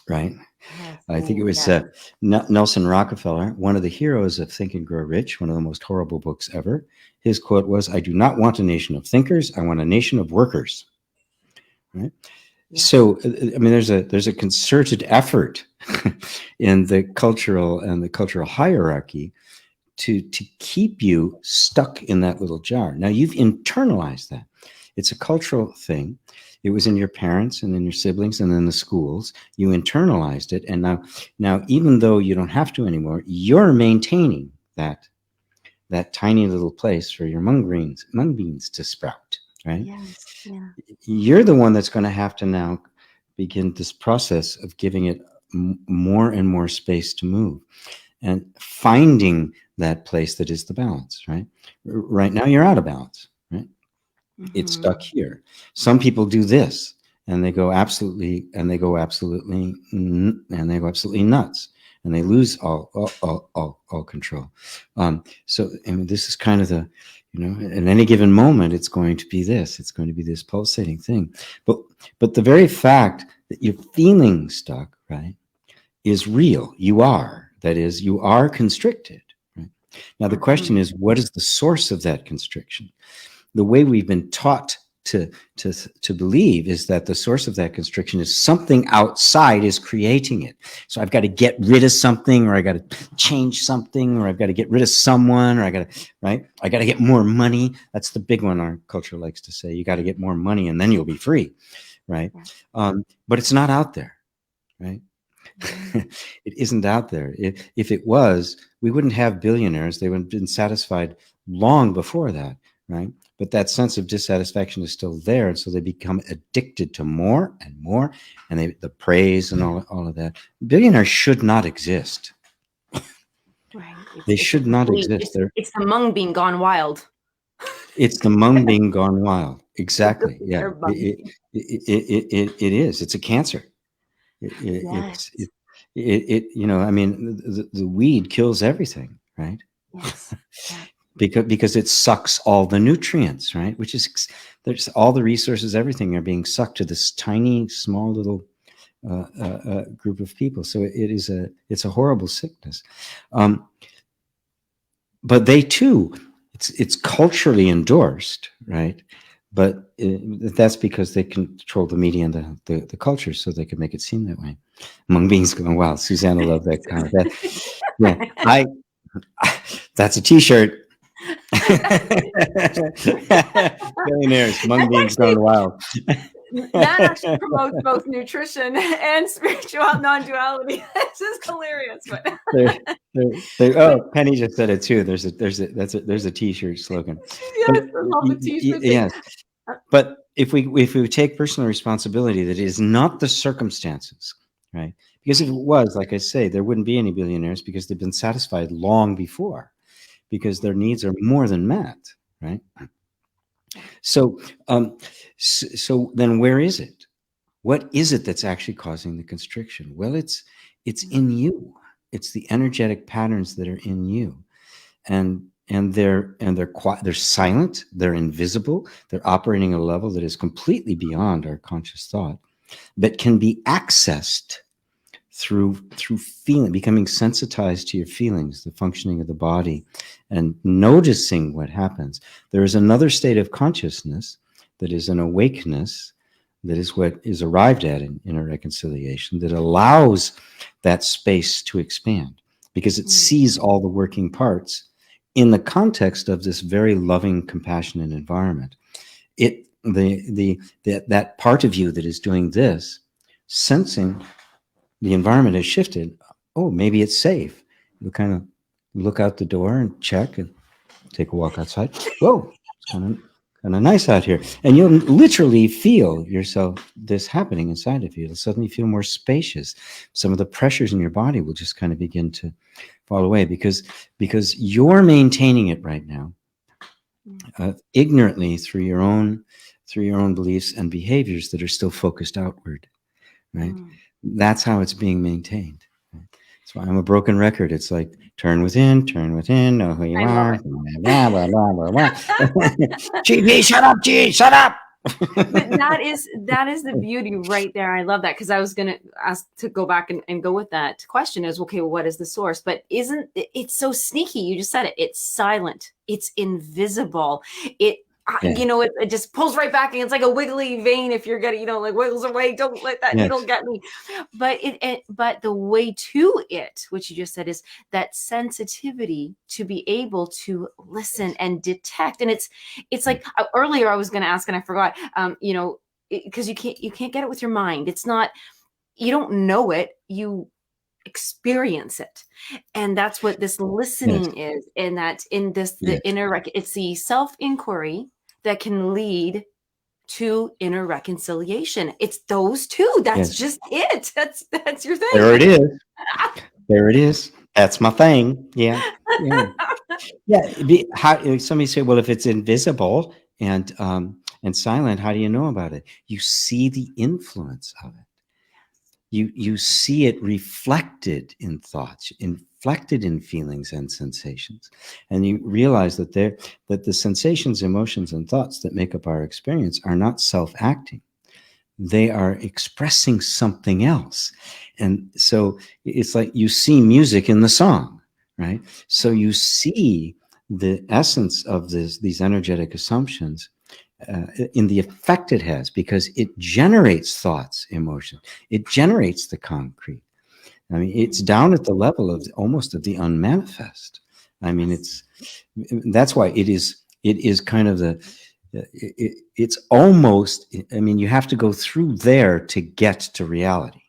right? Yes. I think it was Nelson Rockefeller, one of the heroes of Think and Grow Rich, one of the most horrible books ever. His quote was, "I do not want a nation of thinkers. I want a nation of workers." Right? Yeah. So, I mean, there's a concerted effort in the cultural hierarchy to keep you stuck in that little jar. Now, you've internalized that. It's a cultural thing. It was in your parents and in your siblings and in the schools. You internalized it, and now, even though you don't have to anymore, you're maintaining that tiny little place for your mung beans to sprout. Right? Yes, yeah. You're the one that's going to have to now begin this process of giving it more and more space to move and finding that place that is the balance, right? Right now, you're out of balance, right? Mm-hmm. It's stuck here. Some people do this and they go absolutely nuts and they lose all control. So, I mean, this is kind of the, at any given moment, it's going to be this pulsating thing. But the very fact that you're feeling stuck, right, is real. You are. That is, you are constricted. Right? Now, the question is, what is the source of that constriction? The way we've been taught to believe is that the source of that constriction is something outside is creating it. So I've got to get rid of something, or I got to change something, or I've got to get rid of someone, or I got to get more money. That's the big one our culture likes to say. You got to get more money and then you'll be free, right? But it's not out there, right? It isn't out there. If it was, we wouldn't have billionaires. They would have been satisfied long before that, right? But that sense of dissatisfaction is still there, and so they become addicted to more and more, and the praise and all of that. Billionaires should not exist. Right. They should not exist. It's the mung being gone wild. It's the mung being gone wild. Exactly. Yeah. It is. It's a cancer. Yes. I mean, the weed kills everything, right? Yes. Because it sucks all the nutrients, right? Which is, there's all the resources, everything are being sucked to this tiny, small little group of people. So it's a horrible sickness. But they too, it's culturally endorsed, right? But that's because they control the media and the culture, so they can make it seem that way. Mung beans going wild. Susanna loved that kind of that. Yeah, that's a T-shirt. Billionaires, mung beans going wild. That actually promotes both nutrition and spiritual non-duality. This is hilarious, but but oh, Penny just said it too. There's a T-shirt slogan. But yes, I love the t-shirt thing. yes, but if we take personal responsibility, that it is not the circumstances, right? Because if it was, like I say, there wouldn't be any billionaires because they've been satisfied long before, because their needs are more than met, right? So, so then where is it? What is it that's actually causing the constriction? Well, it's in you. It's the energetic patterns that are in you, and they're quiet, they're silent, they're invisible, they're operating at a level that is completely beyond our conscious thought, but can be accessed through feeling, becoming sensitized to your feelings, the functioning of the body, and noticing what happens. There is another state of consciousness that is an awakeness, that is what is arrived at in inner reconciliation, that allows that space to expand because it sees all the working parts in the context of this very loving, compassionate environment. That part of you that is doing this, sensing the environment has shifted. Oh, maybe it's safe. You kind of look out the door and check and take a walk outside. Whoa, it's kind of nice out here. And you'll literally feel yourself, this happening inside of you. You'll suddenly feel more spacious. Some of the pressures in your body will just kind of begin to fall away because you're maintaining it right now, ignorantly through your own beliefs and behaviors that are still focused outward, right? That's how it's being maintained. That's why I'm a broken record. It's like, turn within, know who you are. Blah, blah, blah, blah, blah. GP, shut up, G, shut up. But that is the beauty right there. I love that, because I was going to ask to go back and go with that question is, okay, well, what is the source? But isn't it's so sneaky? You just said it. It's silent. It's invisible. It just pulls right back, and it's like a wiggly vein. If you're getting, like wiggles away, don't let that needle get me. But but the way to it, which you just said, is that sensitivity to be able to listen and detect. And it's like earlier I was going to ask and I forgot. Because you can't get it with your mind. It's not, you don't know it. You experience it, and that's what this listening is. And that in this the inner it's the self inquiry that can lead to inner reconciliation. It's those two. That's just it. That's your thing. There it is. There it is. That's my thing. Yeah. Somebody say, well, if it's invisible and silent, how do you know about it? You see the influence of it. You see it reflected in thoughts, reflected in feelings and sensations, and you realize that the sensations, emotions, and thoughts that make up our experience are not self-acting. They are expressing something else. And so it's like you see music in the song, right? So you see the essence of these energetic assumptions in the effect it has, because it generates thoughts, emotion. It generates the concrete. I mean, it's down at the level of almost of the unmanifest. I mean, that's why it is kind of it's almost, I mean, you have to go through there to get to reality.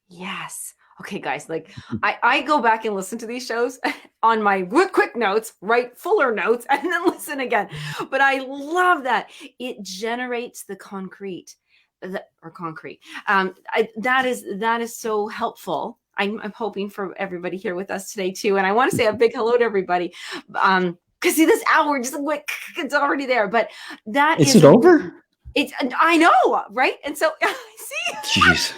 Yes. Okay, guys, like I go back and listen to these shows on my quick notes, write fuller notes, and then listen again. But I love that it generates the concrete. That is so helpful. I'm hoping for everybody here with us today too. And I want to say a big hello to everybody. Because see, this hour just it's already there. But is it over? I know, right? And so see. Jeez.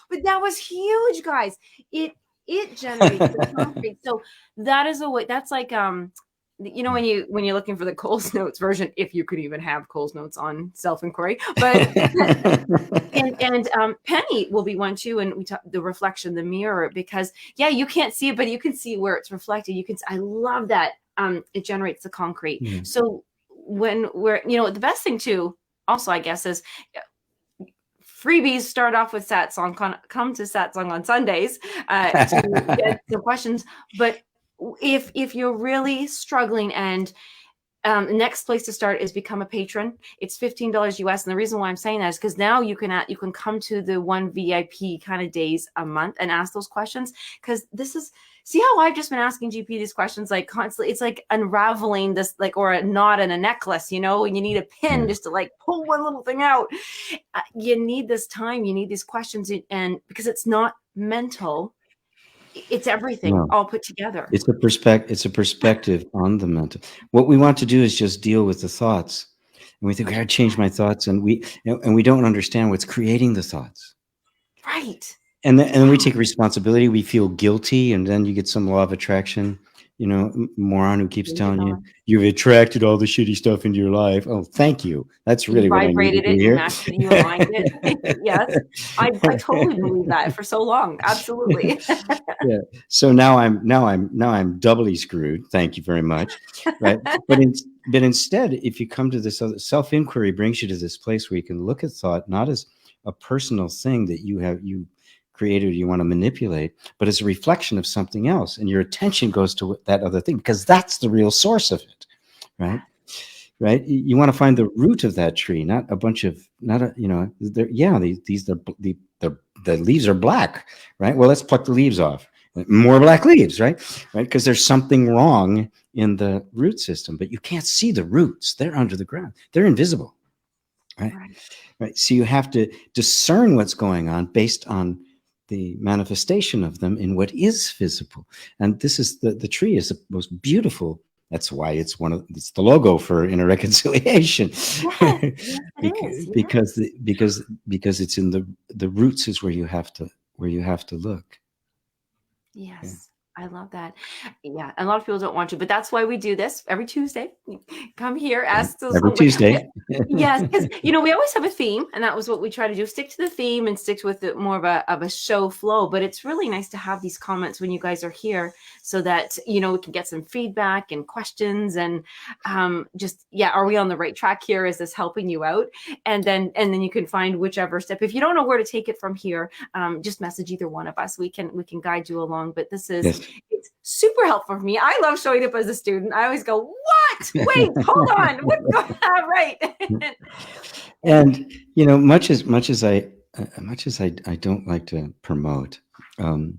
But that was huge, guys. It generates the concrete. So that is a way. That's like when you're looking for the Cole's Notes version, if you could even have Cole's Notes on self-inquiry. But and Penny will be one too, and we talk the reflection, the mirror, because you can't see it, but you can see where it's reflected. I love that. It generates the concrete. Mm-hmm. So when we're the best thing too, also I guess is. Freebies start off with Satsang. Come to Satsang on Sundays to get some questions. But if you're really struggling and Next place to start is become a patron. It's $15 US. And the reason why I'm saying that is because now you can come to the one VIP kind of days a month and ask those questions. Because this is, see how I've just been asking GP these questions like constantly. It's like unraveling this, like, or a knot in a necklace, you know, and you need a pin just to like pull one little thing out. You need this time, you need these questions, and because it's not mental, it's everything all put together. It's a perspective on the mental. What we want to do is just deal with the thoughts, and we think I gotta change my thoughts, and we don't understand what's creating the thoughts. Right. And then we take responsibility. We feel guilty, and then you get some law of attraction, moron who keeps telling you you've attracted all the shitty stuff into your life. Oh, thank you. That's really what I needed to hear. You matched it, you aligned it. Yes, I totally believe that for so long. Absolutely. Yeah. So now I'm doubly screwed. Thank you very much. Right. But instead, if you come to this other, self-inquiry brings you to this place where you can look at thought not as a personal thing that you created, you want to manipulate, but as a reflection of something else, and your attention goes to that other thing because that's the real source of it, right? You want to find the root of that tree, not a bunch of, the leaves are black, right? Well, let's pluck the leaves off. More black leaves, right? Because there's something wrong in the root system, but you can't see the roots. They're under the ground. They're invisible, right? So you have to discern what's going on based on the manifestation of them in what is visible. And this is the tree is the most beautiful. That's why it's the logo for inner reconciliation. Because it's in the roots is where you have to look. Yes. Yeah. I love that. Yeah. A lot of people don't want to, but that's why we do this every Tuesday. Come here, ask those every Tuesday. Yes. Because, we always have a theme, and that was what we try to do. Stick to the theme and stick with more of a show flow. But it's really nice to have these comments when you guys are here so that, we can get some feedback and questions and are we on the right track here? Is this helping you out? And then you can find whichever step. If you don't know where to take it from here, just message either one of us. We can guide you along. But this is, It's super helpful for me. I love showing up as a student. I always go, what? Wait, hold on. What's going on? Right. And, much as I don't like to promote, the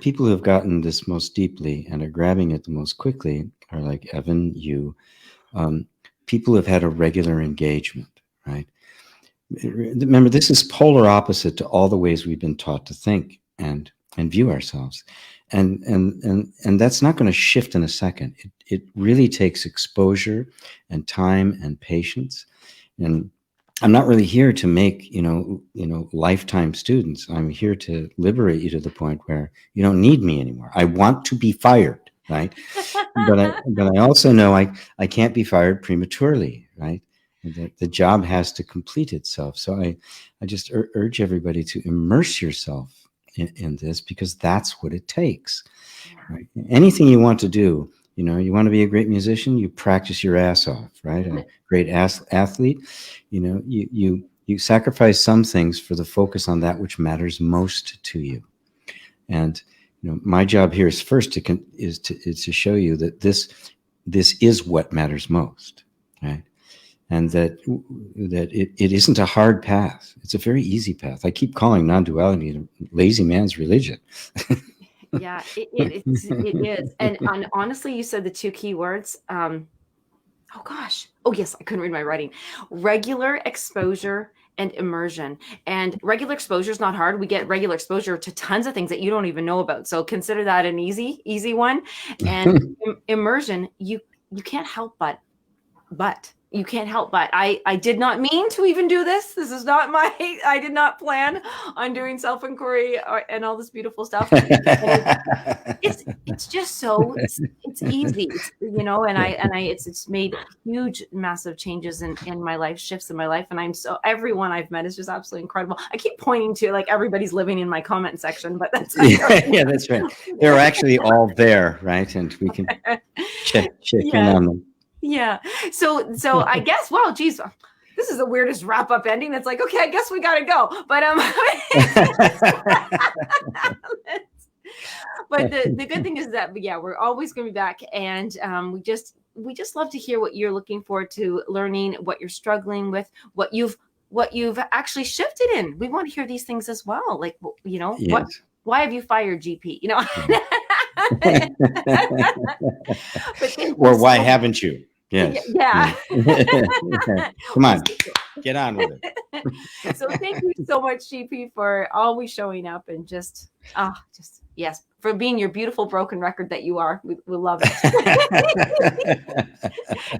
people who have gotten this most deeply and are grabbing it the most quickly are like Evan, you, people who have had a regular engagement, right? Remember, this is polar opposite to all the ways we've been taught to think and view ourselves. And that's not going to shift in a second. It really takes exposure and time and patience. And I'm not really here to make, lifetime students. I'm here to liberate you to the point where you don't need me anymore. I want to be fired, right? but I also know I can't be fired prematurely, right? The job has to complete itself. So I just urge everybody to immerse yourself in this, because that's what it takes. Right? Anything you want to do, you want to be a great musician, you practice your ass off, right? A great athlete, you sacrifice some things for the focus on that which matters most to you. And my job here is first to show you that this is what matters most, right? And that it isn't a hard path. It's a very easy path. I keep calling non-duality a lazy man's religion. Yeah, it is. And honestly, you said the two key words. Oh yes, I couldn't read my writing. Regular exposure and immersion. And regular exposure is not hard. We get regular exposure to tons of things that you don't even know about. So consider that an easy one. And immersion, you can't help but. You can't help but. I did not mean to even do this. This is not I did not plan on doing self-inquiry and all this beautiful stuff. It's just so, it's easy, it's made huge, massive changes in my life, shifts in my life. And everyone I've met is just absolutely incredible. I keep pointing to like everybody's living in my comment section, but that's yeah, that's right. They're actually all there, right? And we can check in on them. Yeah. So I guess, well, geez, this is the weirdest wrap up ending. It's like, okay, I guess we got to go. But, but the good thing is that, we're always going to be back. And we just we just love to hear what you're looking forward to learning, what you're struggling with, what you've actually shifted in. We want to hear these things as well. Like, you know, Yes. why have you fired GP? You know, but thank Or you why so haven't you? Yes. Yeah. Come on, get on with it. So thank you so much, GP, for always showing up and just yes, for being your beautiful broken record that you are. We love it.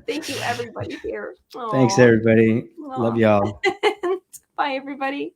Thank you, everybody here. Thanks, Aw. everybody. Love Aw. y'all. Bye, everybody.